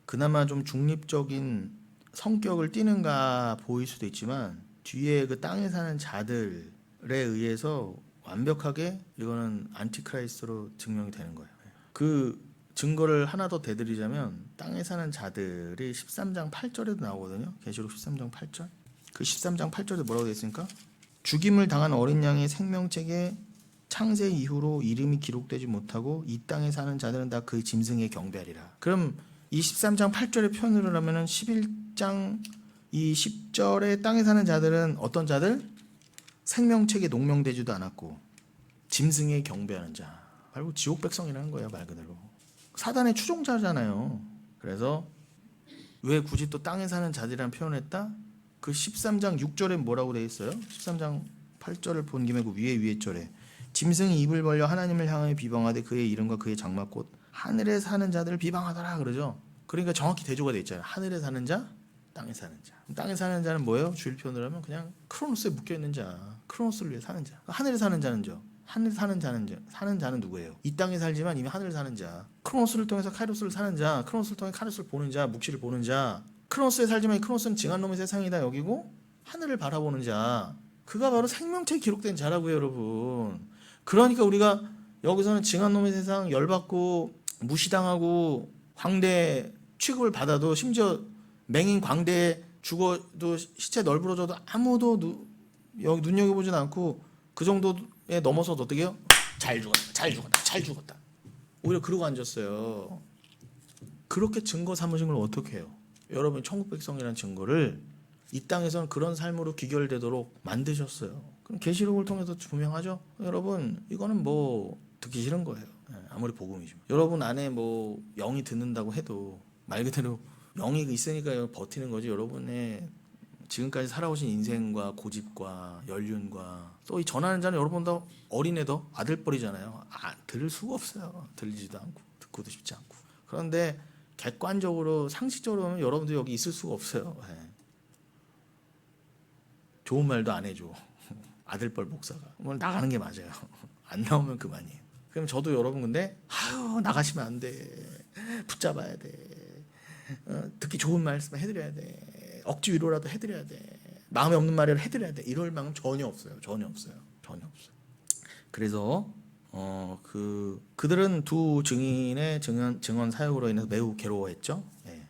그나마 좀 중립적인 성격을 띠는가 보일 수도 있지만 뒤에 그 땅에 사는 자들에 의해서 완벽하게 이거는 안티크라이스트로 증명이 되는 거예요. 그 증거를 하나 더 대드리자면 땅에 사는 자들이 13장 8절에도 나오거든요. 계시록 13장 8절. 그 13장 8절에 뭐라고 되어 있습니까? 죽임을 당한 어린 양의 생명책에 창세 이후로 이름이 기록되지 못하고 이 땅에 사는 자들은 다 그 짐승에 경배하리라. 그럼 이 13장 8절의 표현을 하면은 11장 이 10절에 땅에 사는 자들은 어떤 자들? 생명책에 농명되지도 않았고 짐승에 경배하는 자. 바로 지옥 백성이라는 거예요. 말 그대로. 사단의 추종자잖아요. 그래서 왜 굳이 또 땅에 사는 자들이라는 표현을 했다? 그 13장 6절에 뭐라고 되어 있어요? 13장 8절을 본 김에 그 위에 절에 짐승이 입을 벌려 하나님을 향하여 비방하되 그의 이름과 그의 장막곧 하늘에 사는 자들을 비방하더라 그러죠. 그러니까 정확히 대조가 되어 있잖아요. 하늘에 사는 자, 땅에 사는 자. 땅에 사는 자는 뭐예요? 주일 표현을 하면 그냥 크로노스에 묶여 있는 자, 크로노스를 위해 사는 자. 하늘에 사는 자는요. 하늘에 사는 자는 누구예요? 이 땅에 살지만 이미 하늘에 사는 자. 크로노스를 통해서 카이로스를 사는 자, 크로노스를 통해 카이로스를 보는 자, 묵시를 보는 자. 크로노스에 살지만 이 크로노스는 징한놈의 세상이다 여기고 하늘을 바라보는 자. 그가 바로 생명체에 기록된 자라고요, 여러분. 그러니까 우리가 여기서는 징한놈의 세상 열받고 무시당하고 광대 취급을 받아도 심지어 맹인 광대에 죽어도 시체 널브러져도 아무도 눈여겨보진 않고 그 정도에 넘어서도 어떻게 해요? 잘 죽었다. 오히려 그러고 앉았어요. 그렇게 증거 삼으신 걸 어떻게 해요? 여러분 천국 백성이라는 증거를 이 땅에서는 그런 삶으로 귀결되도록 만드셨어요. 그럼 계시록을 통해서 분명하죠. 여러분 이거는 뭐 듣기 싫은 거예요. 아무리 복음이지만 여러분 안에 뭐 영이 듣는다고 해도 말 그대로 영이 있으니까 버티는 거지. 여러분의 지금까지 살아오신 인생과 고집과 연륜과 또 이 전하는 자는 여러분보다 어린애도 아들뻘이잖아요. 들을 수가 없어요. 들리지도 않고 듣고도 싶지 않고. 그런데 객관적으로 상식적으로는 여러분도 여기 있을 수가 없어요. 좋은 말도 안 해줘. 아들뻘 목사가. 오늘 나가는 게 맞아요. 안 나오면 그만이에요. 그럼 저도 여러분 근데 나가시면 안 돼. 붙잡아야 돼. 듣기 좋은 말씀 해드려야 돼. 억지 위로라도 해드려야 돼. 마음에 없는 말을 해드려야 돼. 이럴 마음 전혀 없어요. 그래서 그들은 두 증인의 증언 사역으로 인해서 매우 괴로워했죠.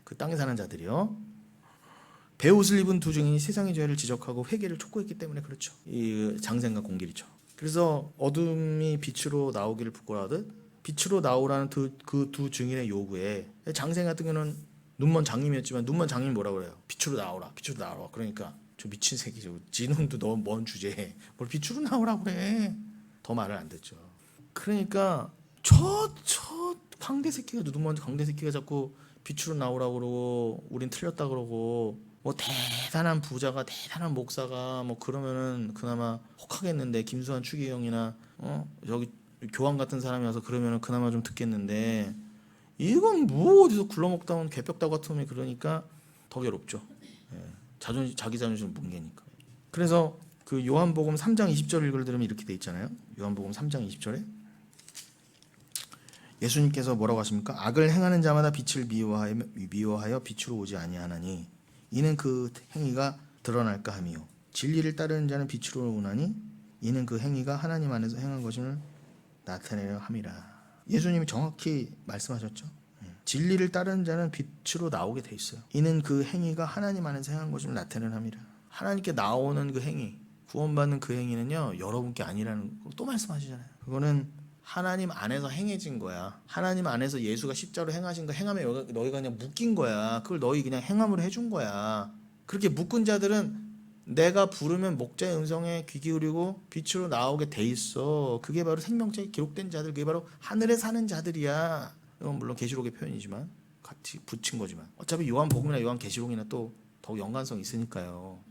그 땅에 사는 자들이요. 베옷을 입은 두 증인이 세상의 죄를 지적하고 회개를 촉구했기 때문에 그렇죠. 이 장생과 공길이죠. 그래서 어둠이 빛으로 나오기를 부끄러워하듯 빛으로 나오라는 그 두 증인의 요구에 장생 같은 경우는 눈먼 장님이었지만 눈먼 장님이 뭐라고 그래요? 빛으로 나오라. 그러니까 저 미친 새끼죠. 지놈도 너무 먼 주제에 뭘 빛으로 나오라고 그래. 더 말을 안 듣죠. 그러니까 저 광대 새끼가 눈먼 광대 새끼가 자꾸 빛으로 나오라고 그러고 우린 틀렸다 그러고 뭐 대단한 부자가 대단한 목사가 뭐 그러면은 그나마 혹하겠는데 김수환 추기경이나 여기 교황 같은 사람이 와서 그러면은 그나마 좀 듣겠는데 이건 뭐 어디서 굴러먹다 온 개벽다구 같은 놈이 그러니까 더 괴롭죠. 자기 자존심 뭉개니까. 그래서 그 요한복음 3장 20절 읽을 들으면 이렇게 돼 있잖아요. 요한복음 3장 20절에 예수님께서 뭐라고 하십니까? 악을 행하는 자마다 빛을 미워하여 빛으로 오지 아니하나니 이는 그 행위가 드러날까 함이요 진리를 따르는 자는 빛으로 오나니 이는 그 행위가 하나님 안에서 행한 것임을 나타내려 함이라. 예수님이 정확히 말씀하셨죠. 진리를 따르는 자는 빛으로 나오게 돼 있어요. 이는 그 행위가 하나님 안에서 행한 것임을 나타내려 함이라. 하나님께 나오는 그 행위, 구원받는 그 행위는요, 여러분께 아니라는 거 또 말씀하시잖아요. 그거는 하나님 안에서 행해진 거야. 하나님 안에서 예수가 십자로 행하신 거 행하면 너희가 그냥 묶인 거야. 그걸 너희 그냥 행함으로 해준 거야. 그렇게 묶은 자들은 내가 부르면 목자의 음성에 귀 기울이고 빛으로 나오게 돼 있어. 그게 바로 생명책에 기록된 자들, 그게 바로 하늘에 사는 자들이야. 이건 물론 계시록의 표현이지만 같이 붙인 거지만 어차피 요한복음이나 요한계시록이나 또 더욱 연관성이 있으니까요.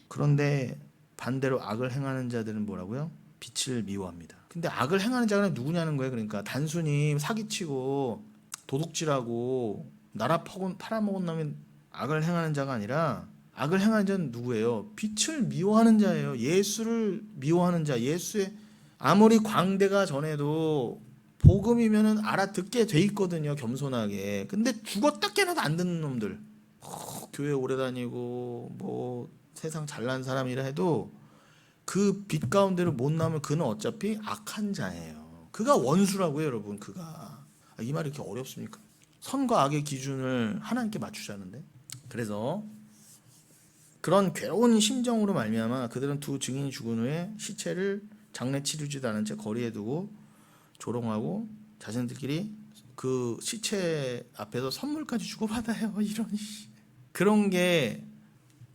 그런데 반대로 악을 행하는 자들은 뭐라고요? 빛을 미워합니다. 근데 악을 행하는 자가 누구냐는 거예요. 그러니까 단순히 사기치고 도둑질하고 나라 팔아먹은 놈이 악을 행하는 자가 아니라 악을 행하는 자는 누구예요? 빛을 미워하는 자예요. 예수를 미워하는 자. 예수의 아무리 광대가 전해도 복음이면은 알아듣게 돼 있거든요. 겸손하게. 근데 죽었다 깨나도 안 듣는 놈들. 교회 오래 다니고 뭐 세상 잘난 사람이라 해도 그 빛 가운데로 못 나오면 그는 어차피 악한 자예요. 그가 원수라고요, 여러분. 그가. 이 말이 이렇게 어렵습니까? 선과 악의 기준을 하나님께 맞추자는데. 그래서 그런 괴로운 심정으로 말미암아 그들은 두 증인이 죽은 후에 시체를 장례 치르지도 않은 채 거리에 두고 조롱하고 자신들끼리 그 시체 앞에서 선물까지 주고받아요. 이런 그런 게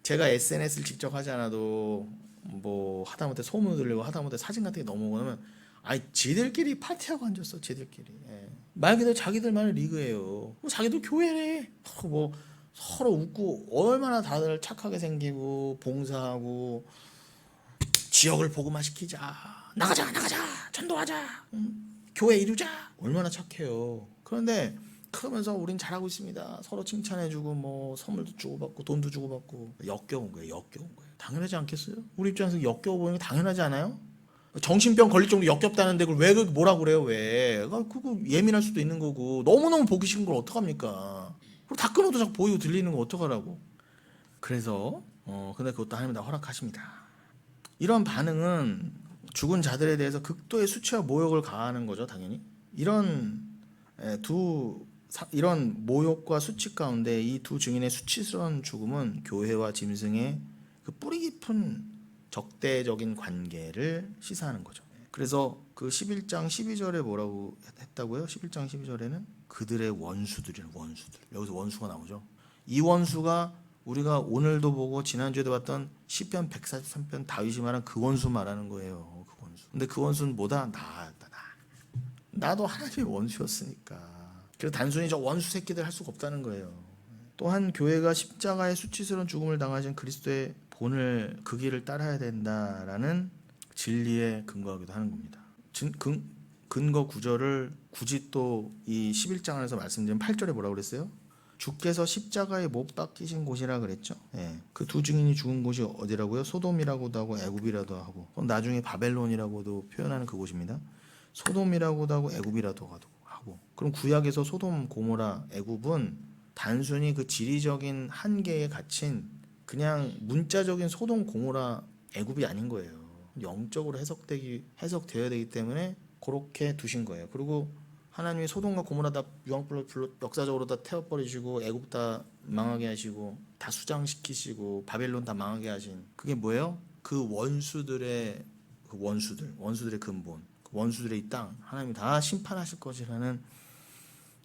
제가 SNS를 직접 하지 않아도 뭐 하다못해 소문 들리고 하다못해 사진 같은 게 넘어오면 지들끼리 파티하고 앉았어. 지들끼리. 말 그대로 자기들만의 리그예요. 자기도 교회래. 뭐 서로 웃고 얼마나 다들 착하게 생기고 봉사하고 지역을 복음화시키자. 나가자 전도하자. 교회 이루자. 얼마나 착해요. 그런데 그러면서 우린 잘하고 있습니다. 서로 칭찬해주고 뭐 선물도 주고받고 돈도 주고받고. 역겨운 거예요. 당연하지 않겠어요? 우리 입장에서 역겨워 보이는 게 당연하지 않아요? 정신병 걸릴 정도 역겹다는데 그걸 왜 뭐라고 그래요? 왜? 그거 예민할 수도 있는 거고 너무너무 보기 싫은 걸 어떡합니까? 그리고 다 끊어도 자꾸 보이고 들리는 거 어떡하라고? 그래서 근데 그것도 하나님 다 허락하십니다. 이런 반응은 죽은 자들에 대해서 극도의 수치와 모욕을 가하는 거죠, 당연히. 이런 모욕과 수치 가운데 이 두 증인의 수치스러운 죽음은 교회와 짐승의 그 뿌리 깊은 적대적인 관계를 시사하는 거죠. 그래서 그 11장 12절에 뭐라고 했다고요? 11장 12절에는 그들의 원수들이라는 원수들. 여기서 원수가 나오죠. 이 원수가 우리가 오늘도 보고 지난주에도 봤던 시편 143편 다윗이 말한 그 원수 말하는 거예요. 그 원수. 근데 그 원수는 뭐다? 나도 하나님의 원수였으니까. 그래서 단순히 저 원수 새끼들 할 수가 없다는 거예요. 또한 교회가 십자가의 수치스러운 죽음을 당하신 그리스도의 본을 그 길을 따라야 된다라는 진리에 근거하기도 하는 겁니다. 근거 구절을 굳이 또 이 11장 안에서 말씀드린 8절에 뭐라고 그랬어요? 주께서 십자가에 못 박히신 곳이라 그랬죠. 그 두 증인이 죽은 곳이 어디라고요? 소돔이라고도 하고 애굽이라도 하고 나중에 바벨론이라고도 표현하는 그곳입니다. 소돔이라고도 하고 애굽이라도 하고. 그럼 구약에서 소돔, 고모라, 애굽은 단순히 그 지리적인 한계에 갇힌 그냥 문자적인 소돔, 고모라, 애굽이 아닌 거예요. 영적으로 해석되어야 되기 때문에 그렇게 두신 거예요. 그리고 하나님이 소돔과 고모라 다 유황불로 역사적으로 다 태워버리시고 애굽 다 망하게 하시고 다 수장시키시고 바벨론 다 망하게 하신 그게 뭐예요? 그 원수들의 근본, 그 원수들의 이 땅 하나님이 다 심판하실 것이라는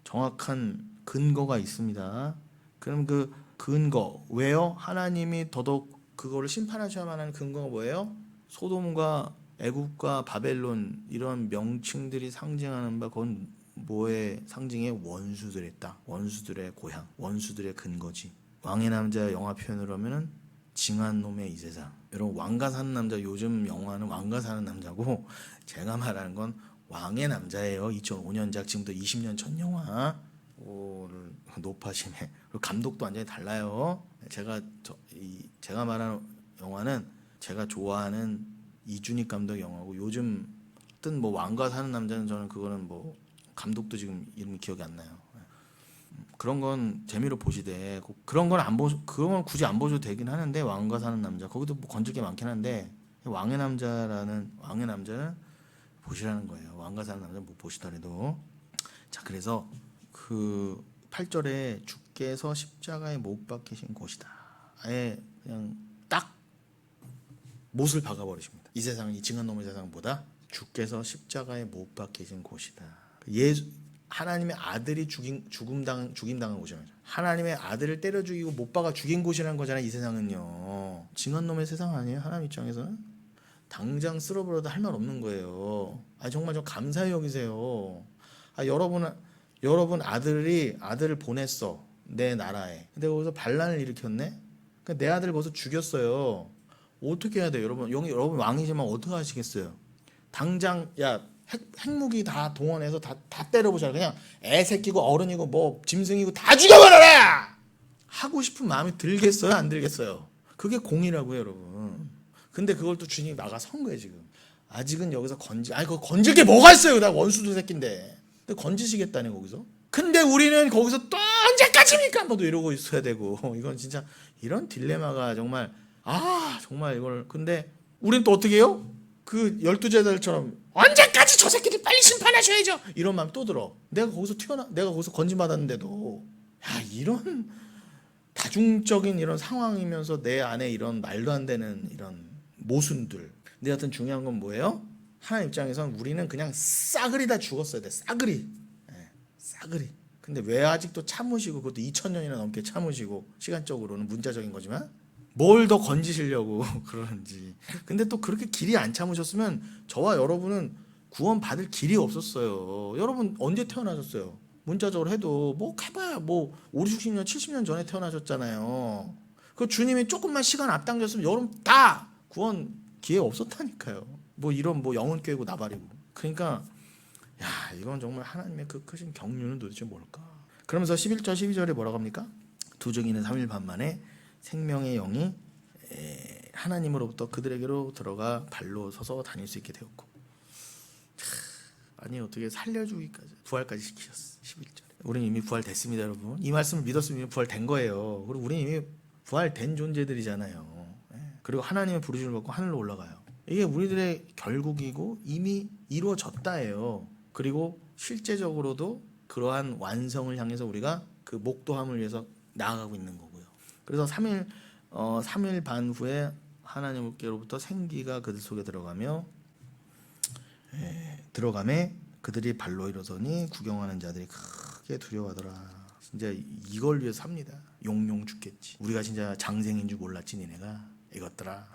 정확한 근거가 있습니다. 그럼 그 근거 왜요? 하나님이 더더욱 그거를 심판하셔야만 하는 근거가 뭐예요? 소돔과 애굽과 바벨론 이런 명칭들이 상징하는 바 그건 뭐의 상징의 원수들의 땅, 원수들의 고향, 원수들의 근거지. 왕의 남자 영화 표현으로 하면은 징한 놈의 이 세상. 여러분 왕가 사는 남자 요즘 영화는 왕가 사는 남자고 제가 말하는 건 왕의 남자예요. 2005년작 지금부터 20년 전 영화. 높아심에 그리고 감독도 완전히 달라요. 제가 말하는 영화는 제가 좋아하는 이준익 감독 영화고 요즘 어떤 뭐 왕가 사는 남자는 저는 그거는 뭐 감독도 지금 이름이 기억이 안 나요. 그런 건 재미로 보시되 그런 건 굳이 안 보셔도 되긴 하는데 왕가 사는 남자 거기도 뭐 건질 게 많긴 한데 왕의 남자는 보시라는 거예요. 왕가 사는 남자 못 보시더라도. 자, 그래서 그 8절에 주께서 십자가에 못 박히신 곳이다. 아예 그냥 딱 못을 박아버리십니다. 이 세상은, 이 징한놈의 세상보다 주께서 십자가에 못 박히신 곳이다. 하나님의 아들이 죽임당한 곳이잖아요. 하나님의 아들을 때려 죽이고 못 박아 죽인 곳이라는 거잖아요. 이 세상은요. 징한놈의 세상 아니에요. 하나님 입장에서는 당장 쓸어버려도 할 말 없는 거예요. 정말 좀 감사히 여기세요. 여러분 아들을 보냈어, 내 나라에. 근데 거기서 반란을 일으켰네. 그러니까 내 아들 거기서 죽였어요. 어떻게 해야 돼요, 여러분? 여러분 왕이지만 어떻게 하시겠어요? 당장 핵무기 다 동원해서 다 때려보자. 그냥 애 새끼고 어른이고 뭐 짐승이고 다 죽여버려라! 하고 싶은 마음이 들겠어요, 안 들겠어요? 그게 공이라고요, 여러분. 근데 그걸 또 주님이 막아 선 거예요, 지금. 아직은 여기서 그거 건질 게 뭐가 있어요? 나 원수도 새끼인데. 근데 건지시겠다네, 거기서. 근데 우리는 거기서 또 언제까지입니까? 뭐도 이러고 있어야 되고. 이건 진짜 이런 딜레마가 정말 정말 이걸. 근데 우리는 또 어떻게 해요? 그 12제자들처럼 언제까지 저 새끼들 빨리 심판하셔야죠, 이런 마음 또 들어. 내가 거기서 건진받았는데도. 이런 다중적인 이런 상황이면서 내 안에 이런 말도 안 되는 이런 모순들. 근데 하여튼 중요한 건 뭐예요? 하나님 입장에선 우리는 그냥 싸그리 다 죽었어야 돼. 싸그리. 싸그리. 근데 왜 아직도 참으시고, 그것도 2000년이나 넘게 참으시고, 시간적으로는 문자적인 거지만 뭘 더 건지시려고 그러는지. 근데 또 그렇게 길이 안 참으셨으면 저와 여러분은 구원 받을 길이 없었어요. 여러분 언제 태어나셨어요? 문자적으로 해도 뭐 해봐야 뭐 5, 60년 70년 전에 태어나셨잖아요. 그 주님이 조금만 시간 앞당겼으면 여러분 다 구원 기회 없었다니까요. 뭐 이런 뭐 영혼 꿰고 나발이고. 그러니까 이건 정말 하나님의 그 크신 경륜은 도대체 뭘까? 그러면서 11절 12절에 뭐라고 합니까? 두 증인은 3일 반 만에 생명의 영이 하나님으로부터 그들에게로 들어가 발로 서서 다닐 수 있게 되었고. 아니 어떻게 살려주기까지, 부활까지 시키셨어. 11절에 우리는 이미 부활됐습니다, 여러분. 이 말씀을 믿었으면 부활된 거예요. 그리고 우리는 이미 부활된 존재들이잖아요. 그리고 하나님의 부르심을 받고 하늘로 올라가요. 이게 우리들의 결국이고 이미 이루어졌다예요. 그리고 실제적으로도 그러한 완성을 향해서 우리가 그 목도함을 위해서 나아가고 있는 거고요. 그래서 3일 반 후에 하나님께로부터 생기가 그들 속에 들어가매 그들이 발로 일어서니 구경하는 자들이 크게 두려워하더라. 진짜 이걸 위해서 삽니다. 용용 죽겠지. 우리가 진짜 장생인 줄 몰랐지, 니네가. 이것들아.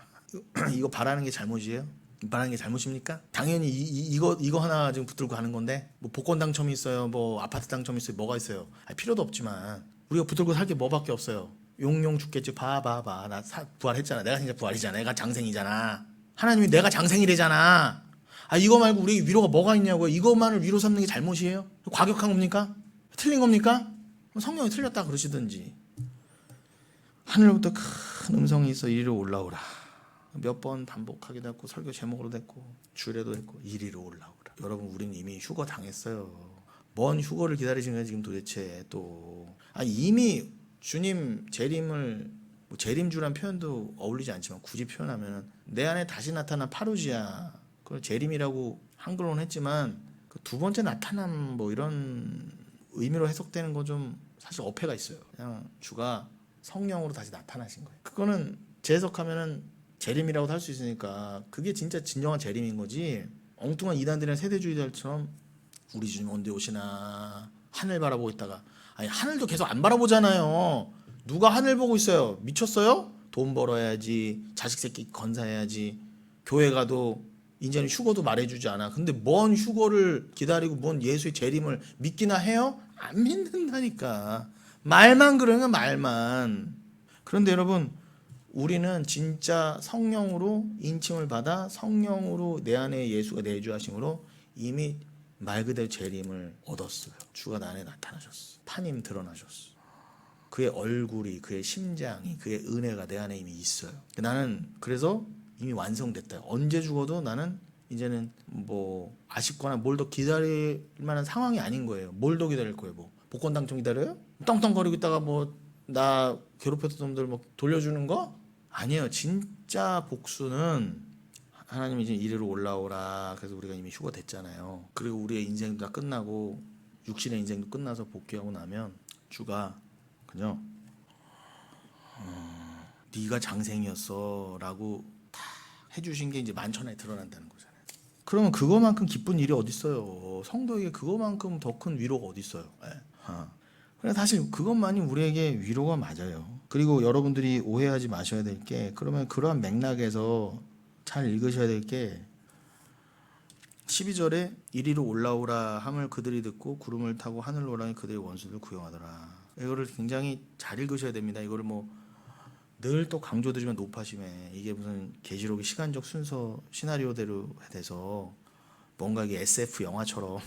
이거 바라는 게 잘못이에요? 바라는 게 잘못입니까? 당연히 이거 하나 지금 붙들고 가는 건데, 뭐 복권 당첨이 있어요, 뭐 아파트 당첨이 있어요, 뭐가 있어요? 필요도 없지만 우리가 붙들고 살 게 뭐밖에 없어요. 용용 죽겠지. 나 부활했잖아. 내가 진짜 부활이잖아. 내가 장생이잖아. 하나님이 내가 장생이래잖아. 이거 말고 우리 위로가 뭐가 있냐고요. 이것만을 위로 삼는 게 잘못이에요? 과격한 겁니까? 틀린 겁니까? 성경이 틀렸다 그러시든지. 하늘로부터 큰 음성이 있어 이리로 올라오라. 몇 번 반복하기도 했고 설교 제목으로 됐고 주례도 됐고 이리로 올라오라. 여러분 우리는 이미 휴거 당했어요. 뭔 휴거를 기다리시는 거예요 지금 도대체. 또 이미 주님 재림을, 뭐 재림주란 표현도 어울리지 않지만 굳이 표현하면 내 안에 다시 나타난 파루지아, 그걸 재림이라고 한글로는 했지만 그 두 번째 나타남 뭐 이런 의미로 해석되는 거 좀 사실 어폐가 있어요. 그냥 주가 성령으로 다시 나타나신 거예요. 그거는 재해석하면은 재림이라고도 할 수 있으니까 그게 진짜 진정한 재림인 거지. 엉뚱한 이단들이나 세대주의자들처럼 우리 주님 언제 오시나 하늘 바라보고 있다가, 하늘도 계속 안 바라보잖아요. 누가 하늘 보고 있어요? 미쳤어요? 돈 벌어야지, 자식 새끼 건사해야지, 교회 가도 이제는 휴거도 말해주지 않아. 근데 뭔 휴거를 기다리고 뭔 예수의 재림을 믿기나 해요? 안 믿는다니까. 말만 그러는 말만. 그런데 여러분 우리는 진짜 성령으로 인침을 받아 성령으로 내 안에 예수가 내주하심으로 이미 말 그대로 재림을 얻었어요. 주가 나 안에 나타나셨어. 파님 드러나셨어. 그의 얼굴이, 그의 심장이, 그의 은혜가 내 안에 이미 있어요. 나는 그래서 이미 완성됐다. 언제 죽어도 나는 이제는 뭐 아쉽거나 뭘 더 기다릴 만한 상황이 아닌 거예요. 뭘 더 기다릴 거예요? 뭐 복권 당첨 기다려요? 떵떵거리고 있다가 뭐 나 괴롭혔던 놈들 뭐 돌려주는 거? 아니에요. 진짜 복수는 하나님이 이제 이리로 올라오라. 그래서 우리가 이미 휴거 됐잖아요. 그리고 우리의 인생도 다 끝나고 육신의 인생도 끝나서 복귀하고 나면 주가 그죠? 네가 장생이었어라고 다 해주신 게 이제 만천하에 드러난다는 거잖아요. 그러면 그거만큼 기쁜 일이 어디 있어요? 성도에게 그거만큼 더 큰 위로가 어디 있어요? 그래 사실 그것만이 우리에게 위로가 맞아요. 그리고 여러분들이 오해하지 마셔야 될 게 그러면 그러한 맥락에서 잘 읽으셔야 될 게 12절에 이리로 올라오라 함을 그들이 듣고 구름을 타고 하늘로 오라니 그들의 원수를 구경하더라. 이거를 굉장히 잘 읽으셔야 됩니다. 이거를 뭐 늘 또 강조드리면 높아심에 이게 무슨 계시록의 시간적 순서 시나리오대로 돼서 뭔가 이게 SF 영화처럼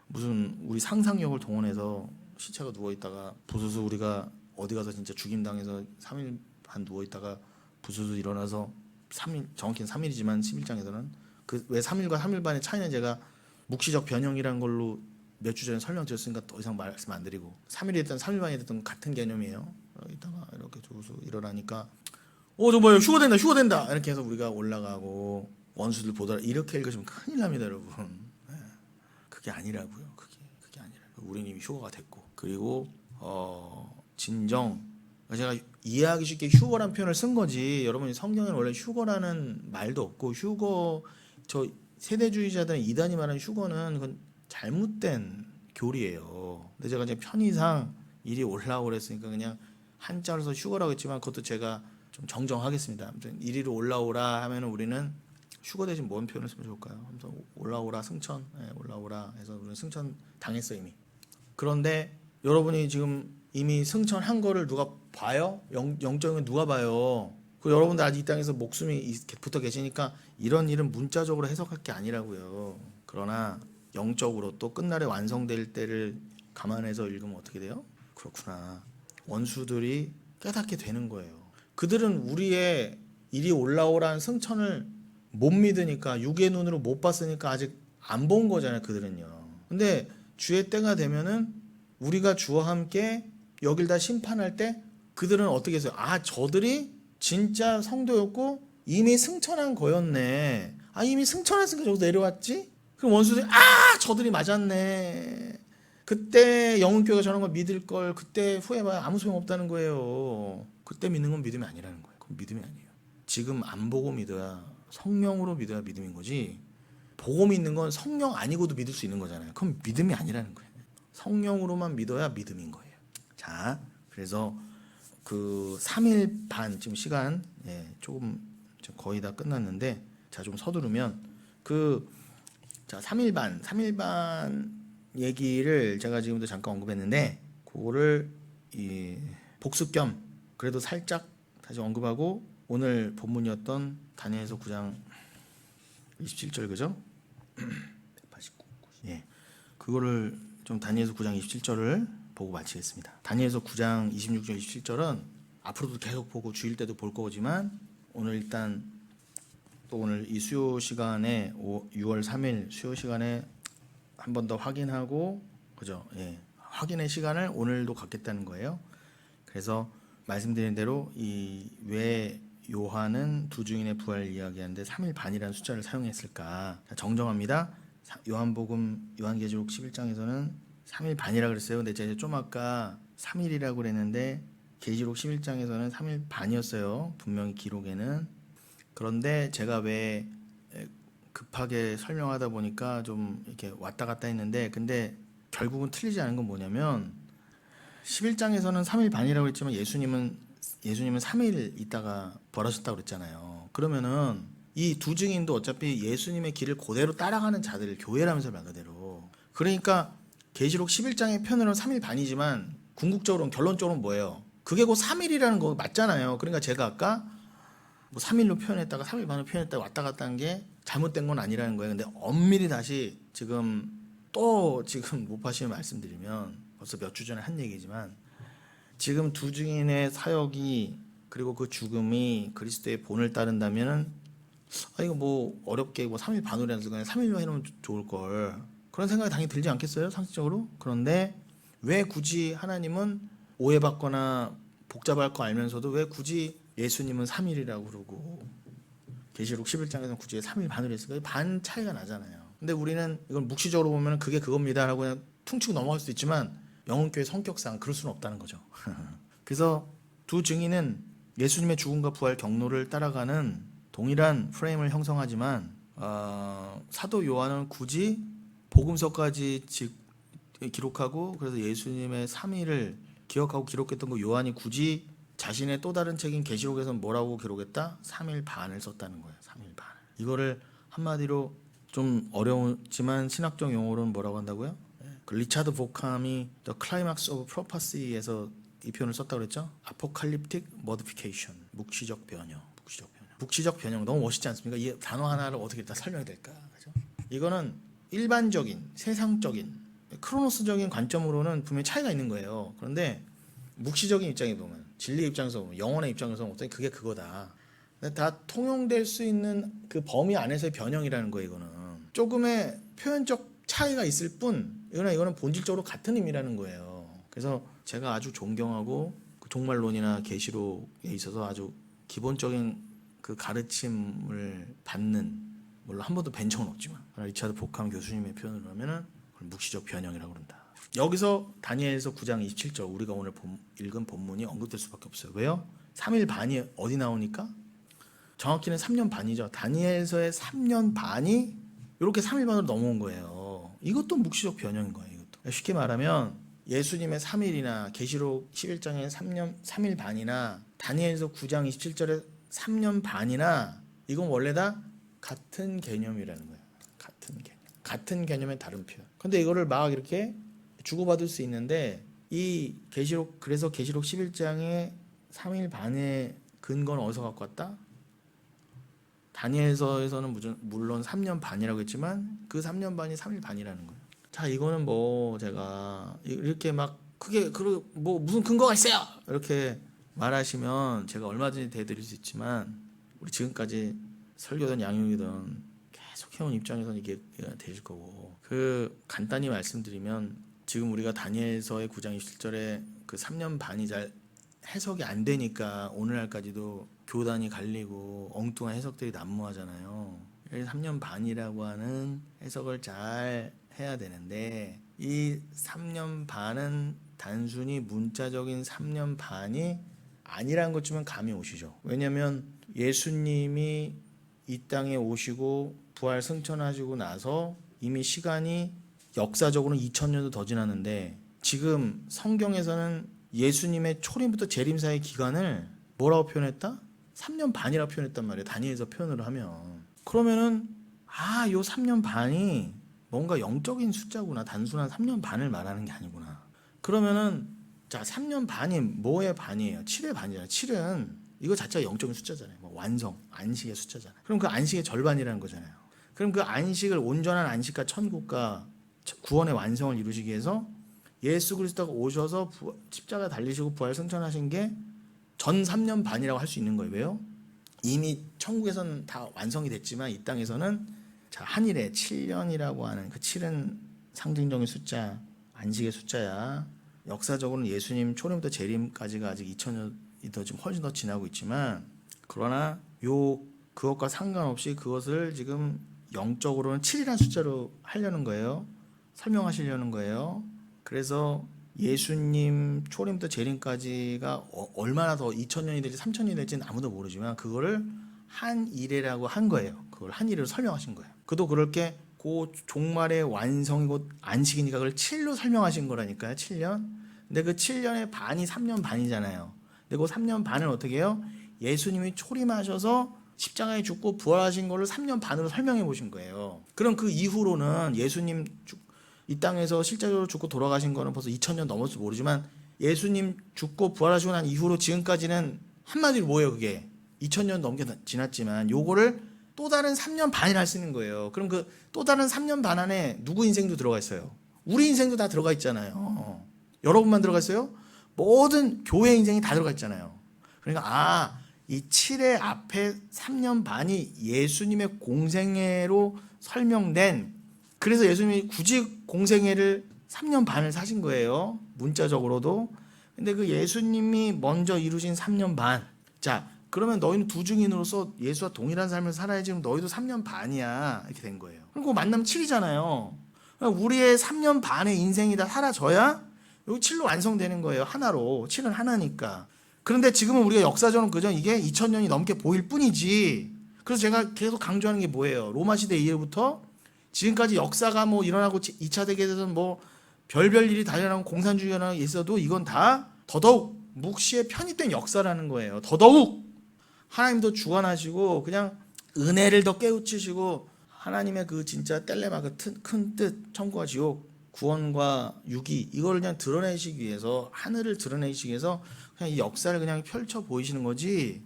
무슨 우리 상상력을 동원해서 시체가 누워있다가 부스스 우리가 어디 가서 진짜 죽임당해서 3일 반 누워있다가 부스스 일어나서 3일 정확히는 3일이지만 11장에서는 그 왜 3일과 3일 반의 차이는 제가 묵시적 변형이라는 걸로 몇 주 전에 설명드렸으니까 더 이상 말씀 안 드리고 3일이 됐든 3일 반이 됐든 같은 개념이에요. 이따가 이렇게 두고서 일어나니까 저 뭐예요 휴거 된다 이렇게 해서 우리가 올라가고 원수들 보더라 이렇게 읽으시면 큰일 납니다 여러분. 그게 아니라고요. 그게 아니라 우리는 이미 휴거가 됐고 그리고 진정 제가 이해하기 쉽게 휴거란 표현을 쓴 거지 여러분이 성경에는 원래 휴거라는 말도 없고 휴거 저 세대주의자들은 이단이 말하는 휴거는 그건 잘못된 교리예요. 근데 제가 이제 편의상 일이 올라오고 그랬으니까 그냥 한자로 서 휴거라고 했지만 그것도 제가 좀 정정하겠습니다. 아무튼 이리로 올라오라 하면은 우리는 휴거 대신 뭔 표현을 쓰면 좋을까요? 아무튼 올라오라 승천, 올라오라 해서 우리는 승천 당했어 이미. 그런데 여러분이 지금 이미 승천한 거를 누가 봐요? 영적인 누가 봐요? 그 여러분들 아직 이 땅에서 목숨이 붙어 계시니까 이런 일은 문자적으로 해석할 게 아니라고요. 그러나 영적으로 또 끝날에 완성될 때를 감안해서 읽으면 어떻게 돼요? 그렇구나. 원수들이 깨닫게 되는 거예요. 그들은 우리의 이리 올라오라는 승천을 못 믿으니까 육의 눈으로 못 봤으니까 아직 안 본 거잖아요. 그들은요. 근데 주의 때가 되면은 우리가 주와 함께 여길 다 심판할 때 그들은 어떻게 했어요? 저들이 진짜 성도였고 이미 승천한 거였네. 이미 승천했으니까 저기서 내려왔지? 그럼 원수들이 저들이 맞았네. 그때 영혼교회가 저런 걸 믿을 걸 그때 후회봐야 아무 소용없다는 거예요. 그때 믿는 건 믿음이 아니라는 거예요. 그건 믿음이 아니에요. 지금 안 보고 믿어야 성령으로 믿어야 믿음인 거지. 보고 믿는 건 성령 아니고도 믿을 수 있는 거잖아요. 그럼 믿음이 아니라는 거예요. 성령으로만 믿어야 믿음인 거예요. 자, 그래서 그 3일 반 지금 시간 조금 거의 다 끝났는데 자 좀 서두르면 3일 반 얘기를 제가 지금도 잠깐 언급했는데 그거를 이 복습 겸 그래도 살짝 다시 언급하고 오늘 본문이었던 다니엘서 9장 27절 그죠? 189. 그거를 좀 다니엘서 9장 27절을 보고 마치겠습니다. 다니엘서 9장 26절 27절은 앞으로도 계속 보고 주일 때도 볼 거지만 오늘 일단 또 오늘 이 수요 시간에 6월 3일 수요 시간에 한 번 더 확인하고 그죠? 확인의 시간을 오늘도 갖겠다는 거예요. 그래서 말씀드린 대로 이 왜 요한은 두 증인의 부활을 이야기하는데 3일 반이라는 숫자를 사용했을까? 정정합니다. 요한계시록 11장에서는 3일 반이라 그랬어요. 근데 제가 좀 아까 3일이라고 그랬는데 계시록 11장에서는 3일 반이었어요. 분명히 기록에는. 그런데 제가 왜 급하게 설명하다 보니까 좀 이렇게 왔다 갔다 했는데 근데 결국은 틀리지 않은 건 뭐냐면 11장에서는 3일 반이라고 했지만 예수님은 3일 있다가 벌어졌다고 그랬잖아요. 그러면은 이 두 증인도 어차피 예수님의 길을 그대로 따라가는 자들 교회라면서 말 그대로. 그러니까 계시록 11장의 편으로는 3일 반이지만 궁극적으로는 결론적으로는 뭐예요? 그게 곧 3일이라는 거 맞잖아요. 그러니까 제가 아까 뭐 3일로 표현했다가 3일 반으로 표현했다가 왔다 갔다 한 게 잘못된 건 아니라는 거예요. 근데 엄밀히 다시 지금 못 파시면 말씀드리면 벌써 몇 주 전에 한 얘기지만 지금 두 증인의 사역이 그리고 그 죽음이 그리스도의 본을 따른다면은 이거 뭐 어렵게 3일 반으로 해서 그냥 3일로 해놓으면 좋을 걸 그런 생각이 당연히 들지 않겠어요? 상식적으로. 그런데 왜 굳이 하나님은 오해받거나 복잡할 거 알면서도 왜 굳이 예수님은 3일이라고 그러고 계시록 11장에서는 굳이 3일 반으로 했으니까 반 차이가 나잖아요. 근데 우리는 이걸 묵시적으로 보면 그게 그겁니다 라고 그냥 퉁치고 넘어갈 수도 있지만 영혼교회 성격상 그럴 수는 없다는 거죠. 그래서 두 증인은 예수님의 죽음과 부활 경로를 따라가는 동일한 프레임을 형성하지만 사도 요한은 굳이 복음서까지 기록하고 그래서 예수님의 3일을 기억하고 기록했던 거 요한이 굳이 자신의 또 다른 책인 계시록에서는 뭐라고 기록했다? 3일 반을 썼다는 거예요. 3일 반. 이거를 한마디로 좀 어려웠지만 신학적 용어로는 뭐라고 한다고요? 그 리차드 보캄이 The Climax of Prophecy에서 이 표현을 썼다고 그랬죠? Apocalyptic Modification. 묵시적 변형. 묵시적 변형 너무 멋있지 않습니까? 이 단어 하나를 어떻게 다 설명이 될까? 그죠? 이거는 일반적인 세상적인 크로노스적인 관점으로는 분명히 차이가 있는 거예요. 그런데 묵시적인 입장에 보면 진리 입장에서 보면 영혼의 입장에서 보면 그게 그거다. 근데 다 통용될 수 있는 그 범위 안에서의 변형이라는 거예요. 이거는 조금의 표현적 차이가 있을 뿐 이거는 본질적으로 같은 의미라는 거예요. 그래서 제가 아주 존경하고 그 종말론이나 계시록에 있어서 아주 기본적인 그 가르침을 받는 물론 한 번도 뵌 적은 없지만 리차드 보캄 교수님의 표현을 하면은 묵시적 변형이라고 그런다. 여기서 다니엘서 9장 27절 우리가 오늘 읽은 본문이 언급될 수밖에 없어요. 왜요? 3일 반이 어디 나오니까? 정확히는 3년 반이죠. 다니엘서의 3년 반이 이렇게 3일 반으로 넘어온 거예요. 이것도 묵시적 변형인 거예요. 이것도. 쉽게 말하면 예수님의 3일이나 계시록 11장의 3일 반이나 다니엘서 9장 27절의 3년 반이나 이건 원래 다 같은 개념이라는 거예요. 같은 개념의 다른 표현. 근데 이거를 막 이렇게 주고받을 수 있는데 이 그래서 계시록 11장의 3일 반의 근거는 어디서 갖고 왔다? 다니엘서에서는 물론 3년 반이라고 했지만 그 3년 반이 3일 반이라는 거예요. 자, 이거는 뭐 제가 이렇게 막 크게 뭐 무슨 근거가 있어요 이렇게 말하시면 제가 얼마든지 대드릴 수 있지만 우리 지금까지 설교든 양육이든 계속 해온 입장에서는 이게 되실 거고 간단히 말씀드리면 지금 우리가 다니엘서의 9장 27절에 그 3년 반이 잘 해석이 안 되니까 오늘날까지도 교단이 갈리고 엉뚱한 해석들이 난무하잖아요. 3년 반이라고 하는 해석을 잘 해야 되는데 이 3년 반은 단순히 문자적인 3년 반이 아니라는 것쯤은 감이 오시죠. 왜냐하면 예수님이 이 땅에 오시고 부활 승천하시고 나서 이미 시간이 역사적으로는 2000년도 더 지났는데 지금 성경에서는 예수님의 초림부터 재림 사이의 기간을 뭐라고 표현했다? 3년 반이라고 표현했단 말이에요. 다니엘서 표현을 하면. 그러면은 요 3년 반이 뭔가 영적인 숫자구나. 단순한 3년 반을 말하는 게 아니구나. 그러면은 자 3년 반이 뭐의 반이에요? 7의 반이잖아요. 7은 이거 자체가 영적인 숫자잖아요. 뭐 완성, 안식의 숫자잖아요. 그럼 그 안식의 절반이라는 거잖아요. 그럼 그 안식을 온전한 안식과 천국과 구원의 완성을 이루시기 위해서 예수 그리스도가 오셔서 십자가 달리시고 부활 승천하신 게 전 3년 반이라고 할 수 있는 거예요. 왜요? 이미 천국에서는 다 완성이 됐지만 이 땅에서는 자 한일에 7년이라고 하는 그 7은 상징적인 숫자, 안식의 숫자야. 역사적으로는 예수님 초림부터 재림까지가 아직 2000년이 더 지금 훨씬 더 지나고 있지만 그러나 그것과 상관없이 그것을 지금 영적으로는 7이라는 숫자로 하려는 거예요. 설명하시려는 거예요. 그래서 예수님 초림부터 재림까지가 얼마나 더 2000년이 될지 3000년이 될지는 아무도 모르지만 그거를 한 이래라고 한 거예요. 그걸 한 이래로 설명하신 거예요. 그도 그렇게 그 종말의 완성이고 안식이니까 그걸 7로 설명하신 거라니까요. 7년. 근데 그 7년의 반이 3년 반이잖아요. 근데 그 3년 반을 어떻게 해요? 예수님이 초림하셔서 십자가에 죽고 부활하신 거를 3년 반으로 설명해 보신 거예요. 그럼 그 이후로는 예수님 이 땅에서 실제적으로 죽고 돌아가신 거는 벌써 2000년 넘었을지 모르지만 예수님 죽고 부활하시고 난 이후로 지금까지는 한마디로 뭐예요 그게? 2000년 넘게 지났지만 요거를 또 다른 3년 반이라 쓰는 거예요. 그럼 그 또 다른 3년 반 안에 누구 인생도 들어가 있어요? 우리 인생도 다 들어가 있잖아요. 여러분만 들어가 있어요? 모든 교회 인생이 다 들어가 있잖아요. 그러니까 이 7의 앞에 3년 반이 예수님의 공생애로 설명된 그래서 예수님이 굳이 공생애를 3년 반을 사신 거예요. 문자적으로도. 근데 그 예수님이 먼저 이루신 3년 반. 자, 그러면 너희는 두 증인으로서 예수와 동일한 삶을 살아야지. 너희도 3년 반이야. 이렇게 된 거예요. 그리고 만나면 7이잖아요. 우리의 3년 반의 인생이 다 사라져야 여기 7로 완성되는 거예요. 하나로. 7은 하나니까. 그런데 지금은 우리가 역사적으로 그저 이게 2000년이 넘게 보일 뿐이지. 그래서 제가 계속 강조하는 게 뭐예요? 로마 시대 이후부터 지금까지 역사가 뭐 일어나고 2차 대계에서는 뭐 별별 일이 다 일어나고 공산주의가 있어도 이건 다 더더욱 묵시에 편입된 역사라는 거예요. 더더욱 하나님도 주관하시고 그냥 은혜를 더 깨우치시고 하나님의 그 진짜 뗄레마 그 큰 뜻, 천국과 지옥, 구원과 유기 이걸 그냥 드러내시기 위해서 하늘을 드러내시기 위해서 그냥 이 역사를 그냥 펼쳐 보이시는 거지.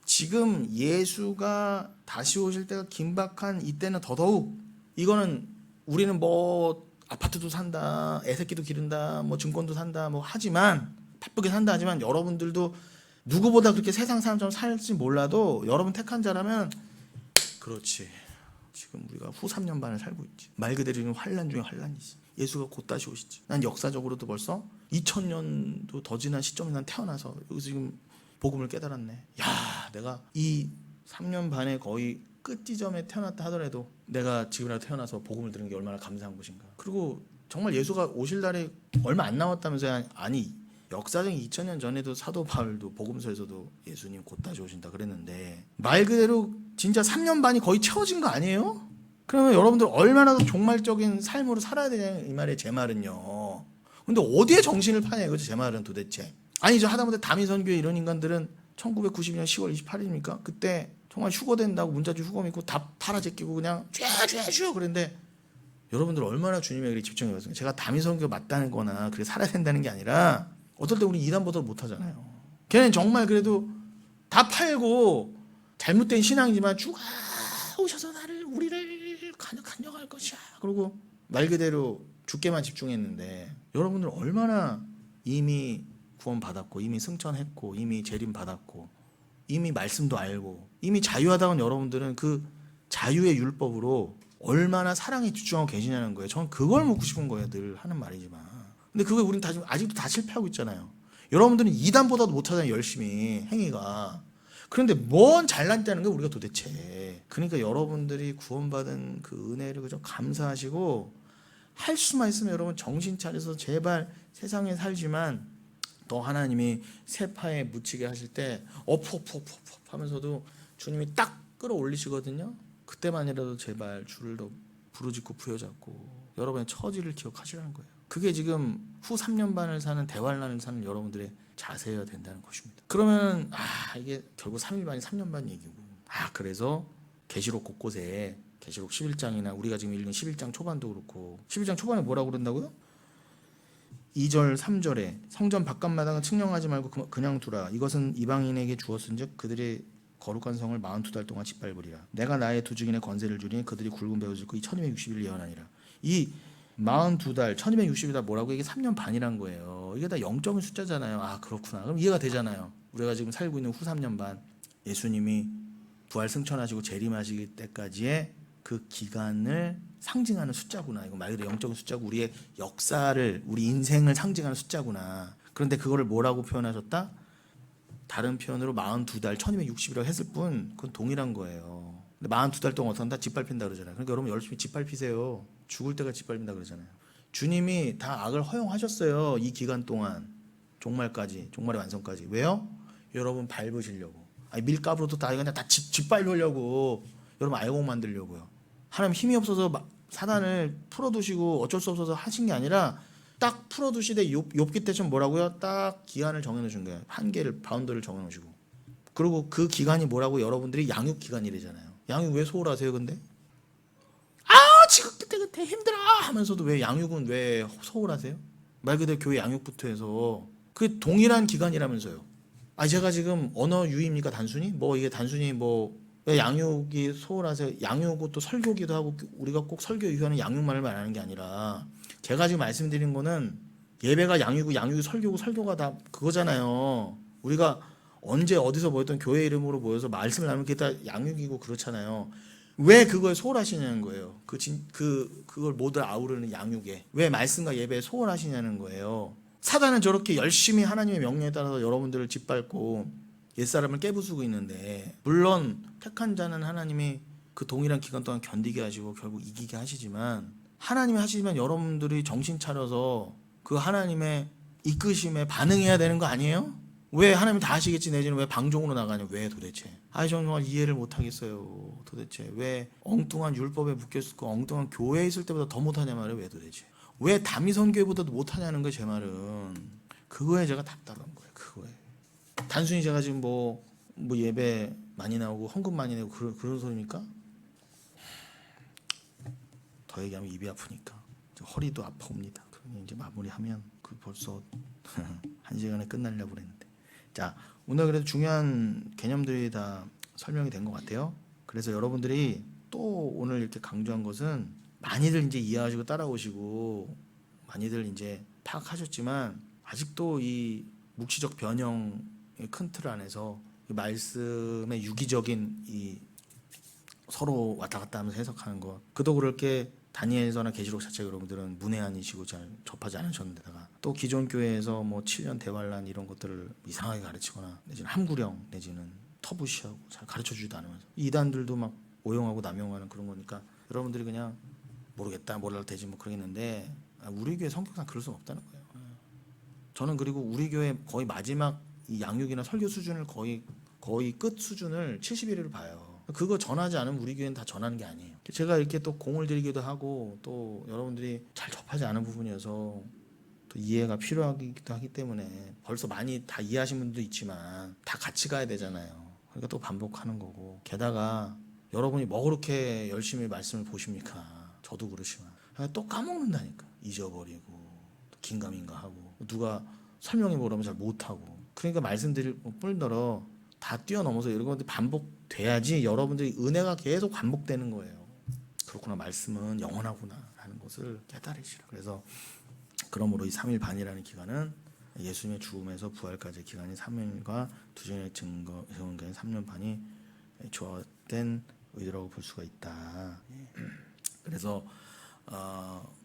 지금 예수가 다시 오실 때가 긴박한 이때는 더더욱 이거는 우리는 뭐 아파트도 산다, 애새끼도 기른다, 뭐 증권도 산다, 뭐 하지만 바쁘게 산다 하지만 여러분들도 누구보다 그렇게 세상 사람처럼 살지 몰라도 여러분 택한 자라면 그렇지. 지금 우리가 후 3년 반을 살고 있지. 말 그대로 환란 중에 환란이지. 예수가 곧 다시 오시지. 난 역사적으로도 벌써 2000년도 더 지난 시점에 난 태어나서 여기서 지금 복음을 깨달았네. 야, 내가 이 3년 반에 거의 끝 지점에 태어났다 하더라도 내가 지금이라도 태어나서 복음을 들은 게 얼마나 감사한 것인가. 그리고 정말 예수가 오실 날이 얼마 안 남았다면서요. 아니 역사적인 2000년 전에도 사도 바울도 복음서에서도 예수님 곧 다시 오신다 그랬는데 말 그대로 진짜 3년 반이 거의 채워진 거 아니에요? 그러면 여러분들 얼마나 더 종말적인 삶으로 살아야 되냐 이 말이에요. 제 말은요. 근데 어디에 정신을 파냐 이거죠. 제 말은 도대체. 아니 저 하다못해 다미선교회 이런 인간들은 1992년 10월 28일입니까? 그때 정말 휴거된다고 문자주 휴거 믿고 다 팔아제끼고 그냥 쥐어 그랬는데 여러분들 얼마나 주님에 그렇게 집중해봤어요. 제가 다미선교 맞다는 거나 그렇게 살아야 된다는 게 아니라 어떨 때 우리 이단보다 못하잖아요. 걔는 정말 그래도 다 팔고 잘못된 신앙이지만 주가 오셔서 우리를 간역할 것이야. 그리고 말 그대로 죽게만 집중했는데 여러분들 얼마나 이미 구원받았고 이미 승천했고 이미 재림받았고 이미 말씀도 알고 이미 자유하다는 여러분들은 그 자유의 율법으로 얼마나 사랑에 집중하고 계시냐는 거예요. 저는 그걸 묻고 싶은 거예요. 늘 하는 말이지만. 근데 그걸 우리는 아직도 다 실패하고 있잖아요. 여러분들은 이단보다도 못하잖아요. 열심히 행위가. 그런데 뭔 잘났다는 게 우리가 도대체. 그러니까 여러분들이 구원받은 그 은혜를 그저 감사하시고 할 수만 있으면 여러분 정신 차려서 제발 세상에 살지만 또 하나님이 세파에 묻히게 하실 때 어프 하면서도 주님이 딱 끌어올리시거든요. 그때만이라도 제발 주를 더 부르짖고 부여잡고 여러분의 처지를 기억하시라는 거예요. 그게 지금 후 3년 반을 사는 대환란을 사는 여러분들의 자세여야 된다는 것입니다. 그러면 이게 결국 3일 반이 3년 반 얘기고 그래서 계시록 곳곳에 계시록 11장이나 우리가 지금 읽은 11장 초반도 그렇고 11장 초반에 뭐라고 그런다고요? 2절 3절에 성전 바깥마당은 측량하지 말고 그냥 두라. 이것은 이방인에게 주었은즉 그들의 거룩한 성을 42달 동안 짓밟으리라. 내가 나의 두 증인의 권세를 주리니 그들이 굵은 배옷을 입고 이 1260일 예언하니라. 이 42달 1260이다 뭐라고? 이게 3년 반이란 거예요. 이게 다 영적인 숫자잖아요. 그렇구나. 그럼 이해가 되잖아요. 우리가 지금 살고 있는 후 3년 반 예수님이 부활 승천하시고 재림하시기 때까지의 그 기간을 상징하는 숫자구나. 이거 말 그대로 영적인 숫자고 우리의 역사를 우리 인생을 상징하는 숫자구나. 그런데 그거를 뭐라고 표현하셨다? 다른 표현으로 42달 1260이라고 했을 뿐 그건 동일한 거예요. 근데 42달 동안 어떻게 한다? 짓밟힌다 그러잖아요. 그러니까 여러분 열심히 짓밟히세요. 죽을 때가 짓밟힌다 그러잖아요. 주님이 다 악을 허용하셨어요. 이 기간 동안 종말까지, 종말의 완성까지. 왜요? 여러분 밟으시려고. 밀가루도 다 그냥 다 짓밟으려고. 여러분 알고 만들려고요. 하나님 힘이 없어서 사단을 풀어두시고 어쩔 수 없어서 하신 게 아니라 딱 풀어두시되 욥기 때처럼 뭐라고요? 딱 기한을 정해놓으신 거예요. 한계를 바운더를 정해놓으시고. 그리고 그 기간이 뭐라고? 여러분들이 양육 기간이래잖아요. 양육 왜 소홀하세요 근데? 지금 그때 힘들어 하면서도 왜 양육은 왜 소홀하세요? 말 그대로 교회 양육부터 해서 그게 동일한 기간이라면서요. 제가 지금 언어 유희입니까 단순히? 이게 단순히 왜 양육이 소홀하세요? 양육은 또 설교기도 하고 우리가 꼭 설교 유희하는 양육만을 말하는 게 아니라 제가 지금 말씀드린 거는 예배가 양육이고 양육이 설교고 설교가 다 그거잖아요. 우리가 언제 어디서 모였던 교회 이름으로 모여서 말씀을 나누는 게 다 양육이고 그렇잖아요. 왜 그걸 소홀하시냐는 거예요. 그걸 모두 아우르는 양육에 왜 말씀과 예배에 소홀하시냐는 거예요. 사단은 저렇게 열심히 하나님의 명령에 따라서 여러분들을 짓밟고 옛사람을 깨부수고 있는데, 물론 택한 자는 하나님이 그 동일한 기간 동안 견디게 하시고 결국 이기게 하시지만, 하나님이 하시지만 여러분들이 정신 차려서 그 하나님의 이끄심에 반응해야 되는 거 아니에요? 왜 하나님이 다 하시겠지 내지는 왜 방종으로 나가냐? 왜 도대체? 정말 이해를 못 하겠어요. 도대체 왜 엉뚱한 율법에 묶였고 엉뚱한 교회에 있을 때보다 더 못하냐 말이에요. 왜 도대체? 왜 다미선교회보다도 못하냐는 거예요. 제 말은 그거에 제가 답답한 거예요. 그거에 단순히 제가 지금 뭐 예배 많이 나오고 헌금 많이 내고 그런 소리입니까? 더 얘기하면 입이 아프니까 허리도 아파옵니다. 그러니 이제 마무리하면 벌써 1시간에 끝나려고 그랬는데, 자, 오늘 그래도 중요한 개념들이 다 설명이 된 것 같아요. 그래서 여러분들이 또 오늘 이렇게 강조한 것은 많이들 이제 이해하시고 따라오시고 많이들 이제 파악하셨지만, 아직도 이 묵시적 변형의 큰 틀 안에서 이 말씀의 유기적인 이 서로 왔다 갔다 하면서 해석하는 것, 그도 그렇게 다니엘서나 계시록 자체 여러분들은 문외한이시고 잘 접하지 않으셨는데다가 또 기존 교회에서 뭐 7년 대환란 이런 것들을 이상하게 가르치거나 내지는 함구령 내지는 터부시하고 잘 가르쳐주지도 않으면서 이단들도 막 오용하고 남용하는 그런 거니까 여러분들이 그냥 모르겠다 뭐랄 테지 뭐 그러겠는데, 우리 교회 성격상 그럴 수는 없다는 거예요. 저는 그리고 우리 교회 거의 마지막 이 양육이나 설교 수준을 거의 끝 수준을 71회를 봐요. 그거 전하지 않으면 우리 교회는 다 전하는 게 아니에요. 제가 이렇게 또 공을 들이기도 하고 또 여러분들이 잘 접하지 않은 부분이어서 또 이해가 필요하기도 하기 때문에 벌써 많이 다 이해하신 분도 있지만 다 같이 가야 되잖아요. 그러니까 또 반복하는 거고, 게다가 여러분이 뭐 그렇게 열심히 말씀을 보십니까? 저도 그렇지만 또 까먹는다니까. 잊어버리고 또 긴가민가 하고 누가 설명해 보라면 잘 못하고, 그러니까 말씀드릴 뿐더러 다 뛰어넘어서 이런 것들이 반복돼야지 여러분들이 은혜가 계속 반복되는 거예요. 그렇구나, 말씀은 영원하구나 하는 것을 깨달으시라. 그래서 그러므로 이 3일 반이라는 기간은 예수님의 죽음에서 부활까지의 기간이 3일과 두전의 증거 기간이 3년 반이 조합된 의도라고 볼 수가 있다. 그래서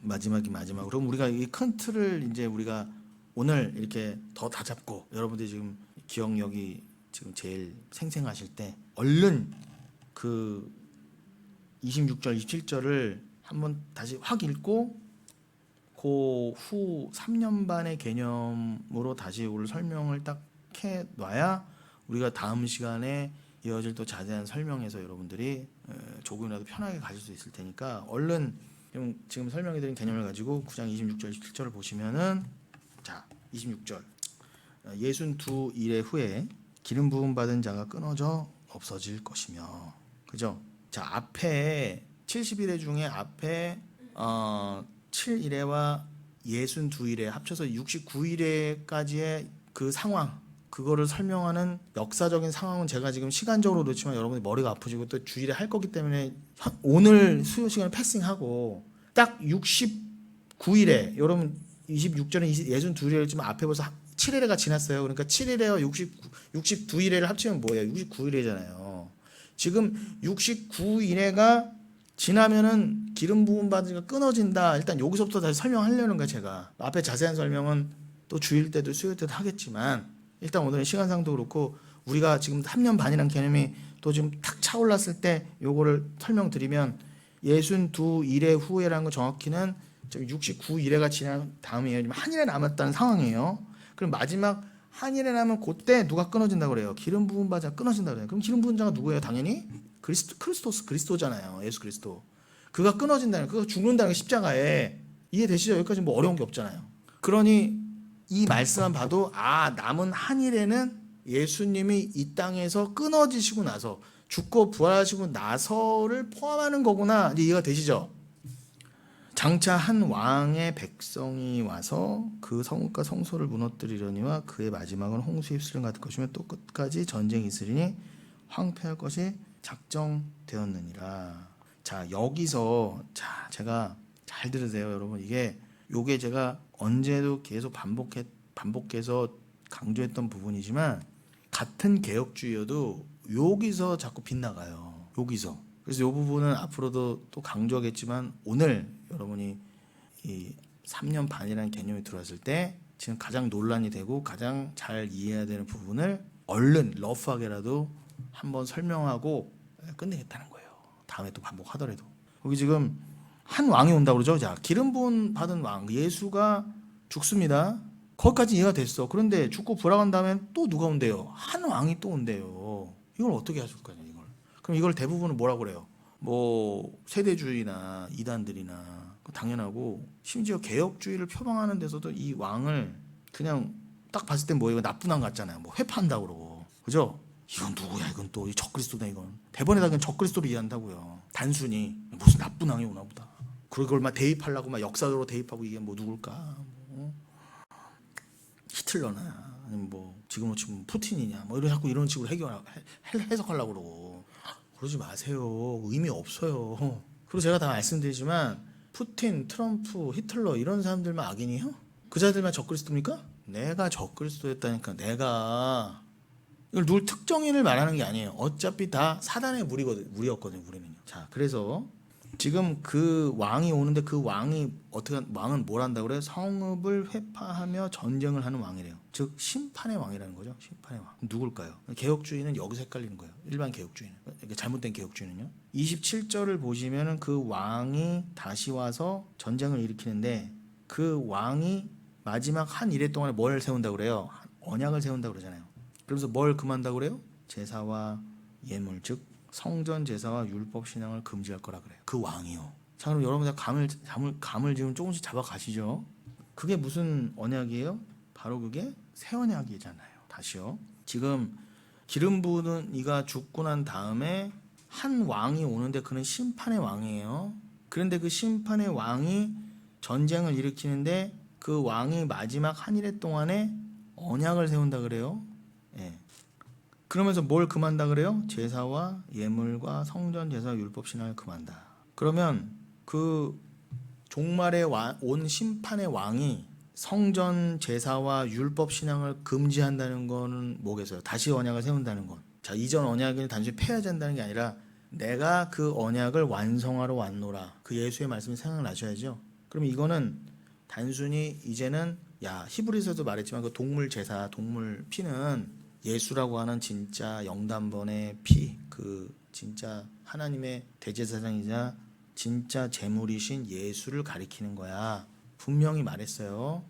마지막으로 그럼 우리가 이 큰 틀을 이제 우리가 오늘 이렇게 더 다 잡고, 여러분들이 지금 기억력이 지금 제일 생생하실 때 얼른 그 26절, 27절을 한번 다시 확 읽고 그 후 3년 반의 개념으로 다시 오늘 설명을 딱 해놔야 우리가 다음 시간에 이어질 또 자세한 설명에서 여러분들이 조금이라도 편하게 가실 수 있을 테니까 얼른 지금 설명해드린 개념을 가지고 9장 26절, 27절을 보시면은, 자, 26절 62일의 후에 기름 부음 받은 자가 끊어져 없어질 것이며, 그죠? 자, 앞에 70일의 중에 앞에 7일에와 62일에 합쳐서 69일에까지의 그 상황, 그거를 설명하는 역사적인 상황은 제가 지금 시간적으로 그렇지만 여러분이 머리가 아프시고 또 주일에 할 거기 때문에 오늘 수요 시간을 패싱하고 딱 69일에 여러분 26절은 62일이지만 앞에 벌써 7일회가 지났어요. 그러니까 7일회와 62일회를 합치면 뭐예요? 69일회잖아요. 지금 69일회가 지나면은 기름 부음 받은 가 끊어진다. 일단 여기서부터 다시 설명하려는 거예요. 제가 앞에 자세한 설명은 또 주일 때도 수요일 때도 하겠지만, 일단 오늘은 시간상도 그렇고 우리가 지금 3년 반이라는 개념이 또 지금 탁 차올랐을 때 요거를 설명드리면, 62일의 후에라는 건 정확히는 69일회가 지난 다음이에요. 한 일에 남았다는 상황이에요. 그럼 마지막 한 일에 남은 그때 누가 끊어진다고 그래요? 기름 부음 받은 자가 끊어진다고 그래요. 그럼 기름 부은 자가 누구예요? 당연히 그리스도잖아요. 예수 그리스도. 그가 끊어진다는, 그가 죽는다는 게 십자가에, 이해되시죠? 여기까지 뭐 어려운 게 없잖아요. 그러니 이 말씀만 봐도 남은 한 일에는 예수님이 이 땅에서 끊어지시고 나서 죽고 부활하시고 나서를 포함하는 거구나. 이제 이해가 되시죠? 장차 한 왕의 백성이 와서 그 성읍과 성소를 무너뜨리려니와 그의 마지막은 홍수의 휩쓸림 같을 것이며 또 끝까지 전쟁이 있으리니 황폐할 것이 작정되었느니라. 자, 여기서 제가 잘 들으세요, 여러분. 요게 제가 언제도 계속 반복해서 강조했던 부분이지만 같은 개혁주의여도 여기서 자꾸 빗나가요. 여기서. 그래서 이 부분은 앞으로도 또 강조하겠지만, 오늘 여러분이 이 3년 반이라는 개념이 들어왔을 때 지금 가장 논란이 되고 가장 잘 이해해야 되는 부분을 얼른 러프하게라도 한번 설명하고 끝내겠다는 거예요. 다음에 또 반복하더라도. 여기 지금 한 왕이 온다고 그러죠. 자, 기름 부음 받은 왕 예수가 죽습니다. 거기까지 이해가 됐어. 그런데 죽고 부활한 다음에 또 누가 온대요? 한 왕이 또 온대요. 이걸 어떻게 하실 거냐 이걸. 그럼 이걸 대부분은 뭐라고 그래요? 뭐 세대주의나 이단들이나 당연하고, 심지어 개혁주의를 표방하는 데서도 이 왕을 그냥 딱 봤을 땐 뭐예요? 나쁜 왕 같잖아요. 뭐 회파한다고 그러고, 그죠? 이건 누구야? 이건 또 이 적그리스도다. 이건 대번에다 그냥 적그리스도로 이해한다고요. 단순히 무슨 나쁜 왕이 오나 보다. 그걸 막 대입하려고 막 역사적으로 대입하고, 이게 뭐 누굴까? 뭐 히틀러나 아니면 뭐 지금으로 치면 푸틴이냐 뭐 자꾸 이런 식으로 해석하려고 그러고. 그러지 마세요. 의미 없어요. 그리고 제가 다 말씀드리지만 푸틴, 트럼프, 히틀러 이런 사람들만 악인이에요? 그 자들만 적그리스도입니까? 내가 적그리스도였다니까. 내가 이걸 누굴 특정인을 말하는 게 아니에요. 어차피 다 사단의 무리였거든요. 우리는요. 자, 그래서 지금 그 왕이 오는데, 그 왕이 왕은 뭘 한다고 그래요? 성읍을 회파하며 전쟁을 하는 왕이래요. 즉 심판의 왕이라는 거죠. 심판의 왕. 누굴까요? 개혁주의는 여기서 헷갈리는 거예요. 일반 개혁주의는. 잘못된 개혁주의는요. 27절을 보시면은 그 왕이 다시 와서 전쟁을 일으키는데, 그 왕이 마지막 한 이래 동안에 뭘 세운다고 그래요? 언약을 세운다고 그러잖아요. 그러면서 뭘 금한다고 그래요? 제사와 예물, 즉 성전 제사와 율법 신앙을 금지할 거라 그래요. 그 왕이요. 자, 그럼 여러분 감을 지금 조금씩 잡아 가시죠. 그게 무슨 언약이에요? 바로 그게 새 언약이잖아요. 다시요. 지금 기름 부은 이가 죽고 난 다음에 한 왕이 오는데, 그는 심판의 왕이에요. 그런데 그 심판의 왕이 전쟁을 일으키는데, 그 왕이 마지막 한 일해 동안에 언약을 세운다 그래요. 예. 그러면서 뭘 금한다 그래요? 제사와 예물과 성전 제사 율법 신앙을 금한다. 그러면 그 종말에 온 심판의 왕이 성전 제사와 율법 신앙을 금지한다는 거는 뭐겠어요? 다시 언약을 세운다는 건. 자, 이전 언약을 단순히 폐하한다는 게 아니라 내가 그 언약을 완성하러 왔노라. 그 예수의 말씀이 생각나셔야죠. 그럼 이거는 단순히 이제는, 히브리서도 말했지만 그 동물 제사, 동물 피는 예수라고 하는 진짜 영단번의 피, 그 진짜 하나님의 대제사장이자 진짜 제물이신 예수를 가리키는 거야. 분명히 말했어요.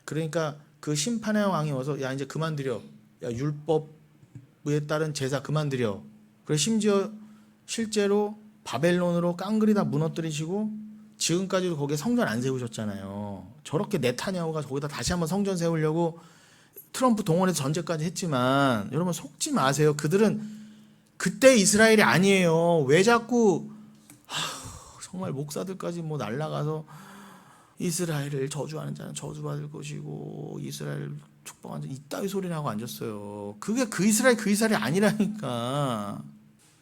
그러니까 그 심판의 왕이 와서 이제 그만 드려. 율법에 따른 제사 그만 드려. 그래, 심지어 실제로 바벨론으로 깡그리 다 무너뜨리시고 지금까지도 거기에 성전 안 세우셨잖아요. 저렇게 네타냐후가 거기다 다시 한번 성전 세우려고 트럼프 동원해서 전제까지 했지만, 여러분 속지 마세요. 그들은 그때 이스라엘이 아니에요. 왜 자꾸 정말 목사들까지 뭐 날라가서 이스라엘을 저주하는 자는 저주받을 것이고 이스라엘 축복하는 자 이따위 소리 나고 앉았어요. 그게 그 이스라엘이 아니라니까.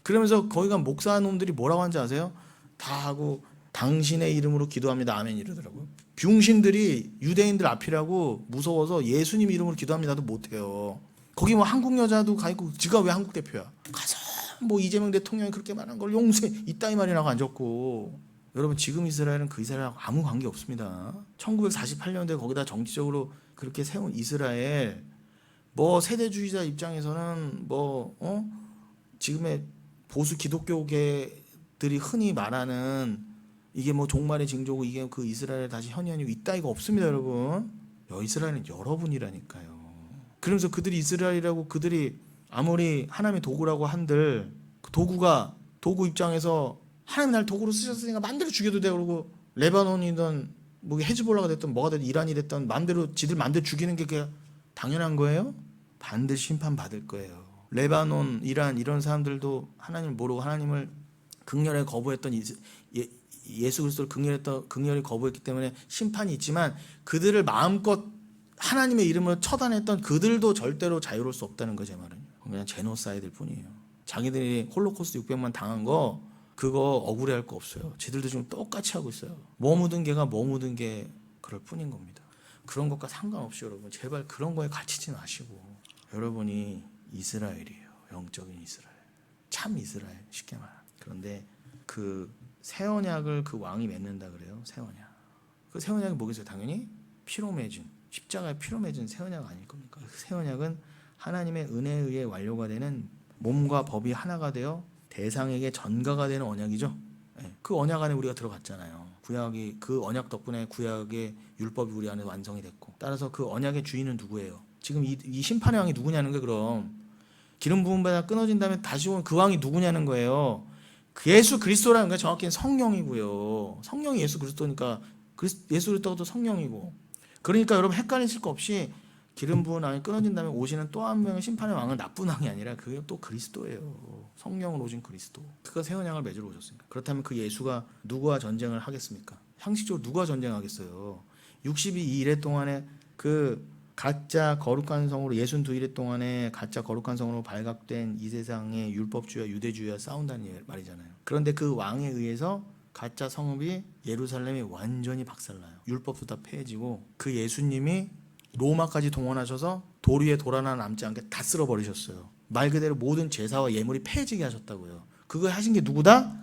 그러면서 거기 간 목사 놈들이 뭐라고 하는지 아세요? 다 하고 당신의 이름으로 기도합니다. 아멘 이러더라고요. 병신들이 유대인들 앞이라고 무서워서 예수님 이름으로 기도합니다도 못해요. 거기 뭐 한국 여자도 가 있고, 지가 왜 한국 대표야? 가서 뭐 이재명 대통령이 그렇게 말한 걸 용서해 이따위 말이라고 앉았고. 여러분 지금 이스라엘은 그 이스라엘하고 아무 관계 없습니다. 1948년도에 거기다 정치적으로 그렇게 세운 이스라엘, 뭐 세대주의자 입장에서는 지금의 보수 기독교계들이 흔히 말하는 이게 뭐 종말의 징조고 이게 그 이스라엘 다시 현현이고 이따위가 없습니다, 여러분. 이스라엘은 여러분이라니까요. 그러면서 그들이 이스라엘이라고, 그들이 아무리 하나님의 도구라고 한들 그 도구 입장에서 하나님 날 도구로 쓰셨으니까 마음대로 죽여도 돼. 그러고 레바논이든 뭐 헤즈볼라가 됐든 뭐가 됐든 이란이 됐든 지들 마음대로 죽이는 게 그게 당연한 거예요? 반드시 심판 받을 거예요. 레바논, 이란 이런 사람들도 하나님을 모르고 하나님을 극렬하게 거부했던 예수 그리스도를 극렬히 거부했기 때문에 심판이 있지만, 그들을 마음껏 하나님의 이름으로 처단했던 그들도 절대로 자유로울 수 없다는 거죠. 제 말은 그냥 제노사이드일 뿐이에요. 자기들이 홀로코스트 600만 당한 거 그거 억울해할 거 없어요. 쟤들도 지금 똑같이 하고 있어요. 뭐 묻은 개가 뭐 묻은 개 그럴 뿐인 겁니다. 그런 것과 상관없이 여러분 제발 그런 거에 갇히지 마시고, 여러분이 이스라엘이에요. 영적인 이스라엘, 참 이스라엘 쉽게 말하면. 그런데 그 새 언약을 그 왕이 맺는다 그래요. 새 언약. 그 새 언약이 뭐겠어요? 당연히 피로 맺은, 십자가에 피로 맺은 새 언약 아닐 겁니까? 새 언약은 하나님의 은혜에 의해 완료가 되는 몸과 법이 하나가 되어 대상에게 전가가 되는 언약이죠. 그 언약 안에 우리가 들어갔잖아요. 구약이 그 언약 덕분에 구약의 율법이 우리 안에 완성이 됐고, 따라서 그 언약의 주인은 누구예요? 지금 이 심판의 왕이 누구냐는 게, 그럼 기름 부음 받아 끊어진 다음에 다시 온 그 왕이 누구냐는 거예요. 그 예수 그리스도라는 게 정확히는 성령이고요. 성령이 예수 그리스도니까 예수 그리스도도 성령이고, 그러니까 여러분 헷갈리실 거 없이 기름 부은 왕이 끊어진 다음에 오시는 또 한 명의 심판의 왕은 나쁜 왕이 아니라 그게 또 그리스도예요. 성령으로 오신 그리스도. 그가 새 언약을 맺으러 오셨으니까. 그렇다면 그 예수가 누구와 전쟁을 하겠습니까? 형식적으로 누가 전쟁하겠어요? 62일의 동안에 그 가짜 거룩한 성으로 62일의 동안에 가짜 거룩한 성으로 발각된 이 세상의 율법주의와 유대주의와 싸운다는 말이잖아요. 그런데 그 왕에 의해서 가짜 성읍이 예루살렘이 완전히 박살나요. 율법도 다 폐해지고 그 예수님이 로마까지 동원하셔서 돌 위에 돌 하나 남지 않게 다 쓸어버리셨어요. 말 그대로 모든 제사와 예물이 폐해지게 하셨다고요. 그거 하신 게 누구다?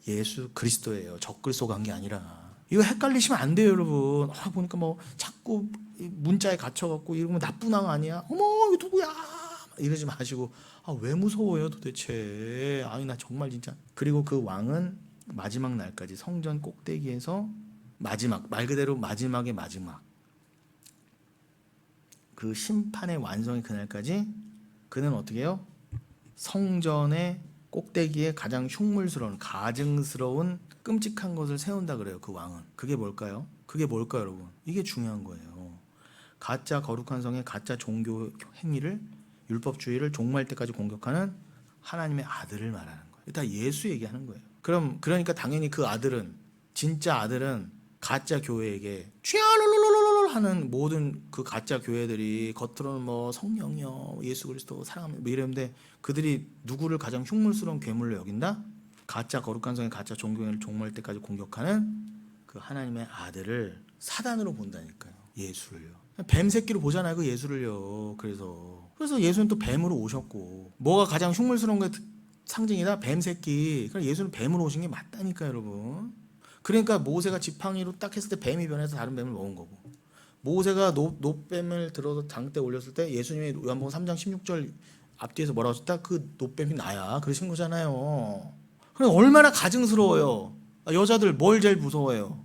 예수 그리스도예요. 적그리스도 간 게 아니라. 이거 헷갈리시면 안 돼요, 여러분. 보니까 뭐 자꾸 문자에 갇혀갖고 이러면 나쁜 왕 아니야? 어머, 이거 누구야? 이러지 마시고, 왜 무서워요 도대체? 아니 나 정말 진짜. 그리고 그 왕은 마지막 날까지 성전 꼭대기에서 마지막, 말 그대로 마지막의 마지막, 그 심판의 완성이 그날까지 그는 어떻게 해요? 성전의 꼭대기에 가장 흉물스러운, 가증스러운, 끔찍한 것을 세운다 그래요. 그 왕은. 그게 뭘까요? 그게 뭘까요, 여러분? 이게 중요한 거예요. 가짜 거룩한 성의 가짜 종교 행위를, 율법주의를 종말 때까지 공격하는 하나님의 아들을 말하는 거예요. 다 예수 얘기하는 거예요. 그러니까 당연히 그 아들은, 진짜 아들은 가짜 교회에게 쥐알롤롤롤 하는 모든 그 가짜 교회들이 겉으로는 뭐 성령이요, 예수 그리스도 사랑합니다 뭐 이러는데, 그들이 누구를 가장 흉물스러운 괴물로 여긴다? 가짜 거룩한 성의 가짜 종교를 종말 때까지 공격하는 그 하나님의 아들을 사단으로 본다니까요. 예수를요. 뱀 새끼로 보잖아요, 그 예수를요. 그래서 예수는 또 뱀으로 오셨고, 뭐가 가장 흉물스러운 게 상징이다? 뱀 새끼. 그러니까 예수는 뱀으로 오신 게 맞다니까, 여러분. 그러니까 모세가 지팡이로 딱 했을 때 뱀이 변해서 다른 뱀을 먹은 거고, 모세가 노뱀을 들어서 장대 올렸을 때 예수님이 요한복음 3장 16절 앞뒤에서 뭐라고 하셨다? 그 노뱀이 나야, 그러신 거잖아요. 그럼 얼마나 가증스러워요. 여자들 뭘 제일 무서워해요?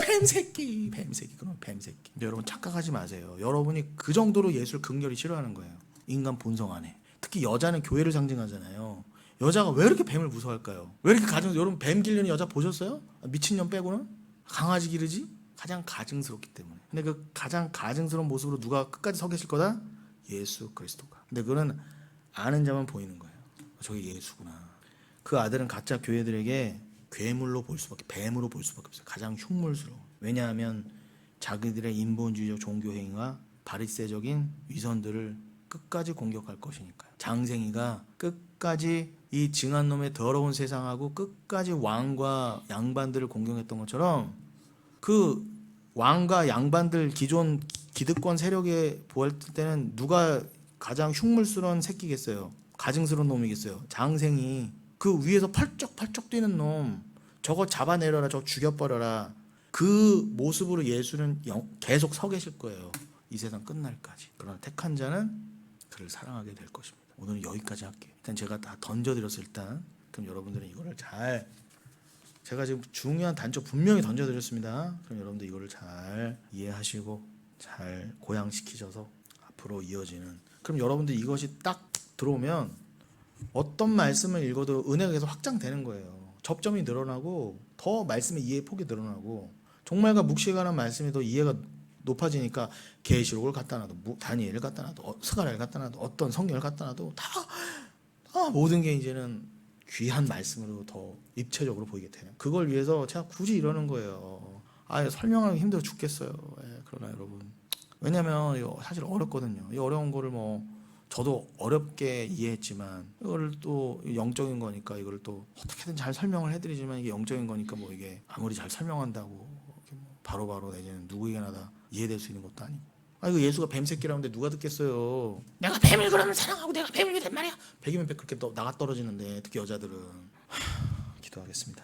뱀새끼, 그럼 뱀새끼. 근데 여러분 착각하지 마세요. 여러분이 그 정도로 예수를 극렬히 싫어하는 거예요. 인간 본성 안에. 특히 여자는 교회를 상징하잖아요. 여자가 왜 이렇게 뱀을 무서워할까요? 왜 이렇게 여러분 뱀 기르는 여자 보셨어요? 미친년 빼고는? 강아지 기르지? 가장 가증스럽기 때문에. 근데 그 가장 가증스러운 모습으로 누가 끝까지 서 계실 거다? 예수 그리스도가. 근데 그거는 아는 자만 보이는 거예요. 저게 예수구나. 그 아들은 가짜 교회들에게 괴물로 볼 수밖에, 뱀으로 볼 수밖에 없어요. 가장 흉물스러워. 왜냐하면 자기들의 인본주의적 종교행위와 바리새적인 위선들을 끝까지 공격할 것이니까요. 장생이가 끝까지 이 증한 놈의 더러운 세상하고 끝까지 왕과 양반들을 공격했던 것처럼, 그 왕과 양반들, 기존 기득권 세력에 보았을 때는 누가 가장 흉물스러운 새끼겠어요? 가증스러운 놈이겠어요? 장생이. 그 위에서 펄쩍펄쩍 뛰는 놈, 저거 잡아내려라, 저거 죽여버려라. 그 모습으로 예수는 계속 서 계실 거예요. 이 세상 끝날까지. 그러나 택한 자는 그를 사랑하게 될 것입니다. 오늘은 여기까지 할게요. 일단 제가 다 던져드렸어요. 일단 그럼 여러분들은 이거를 잘, 제가 지금 중요한 단초 분명히 던져드렸습니다. 그럼 여러분들 이거를 잘 이해하시고 잘 고양시키셔서 앞으로 이어지는, 그럼 여러분들 이것이 딱 들어오면 어떤 말씀을 읽어도 은혜가 계속 확장되는 거예요. 접점이 늘어나고 더 말씀의 이해 폭이 늘어나고, 종말과 묵시에 관한 말씀이 더 이해가 높아지니까 계시록을 갖다 놔도, 다니엘을 갖다 놔도, 스가랴를 갖다 놔도, 어떤 성경을 갖다 놔도 다 모든 게 이제는 귀한 말씀으로 더 입체적으로 보이게 되는, 그걸 위해서 제가 굳이 이러는 거예요. 설명하기 힘들어 죽겠어요. 그러나 여러분, 왜냐면 이거 사실 어렵거든요. 이 어려운 거를 저도 어렵게 이해했지만, 이거를 또 영적인 거니까 이거를 또 어떻게든 잘 설명을 해드리지만, 이게 영적인 거니까 이게 아무리 잘 설명한다고 바로바로 내지는 누구에게나 다 이해될 수 있는 것도 아니고. 이거 예수가 뱀새끼라는데 누가 듣겠어요? 내가 뱀을 그러면 사랑하고 내가 뱀을 된 말이야. 100이면 100 그렇게 나가 떨어지는데, 특히 여자들은. 기도하겠습니다.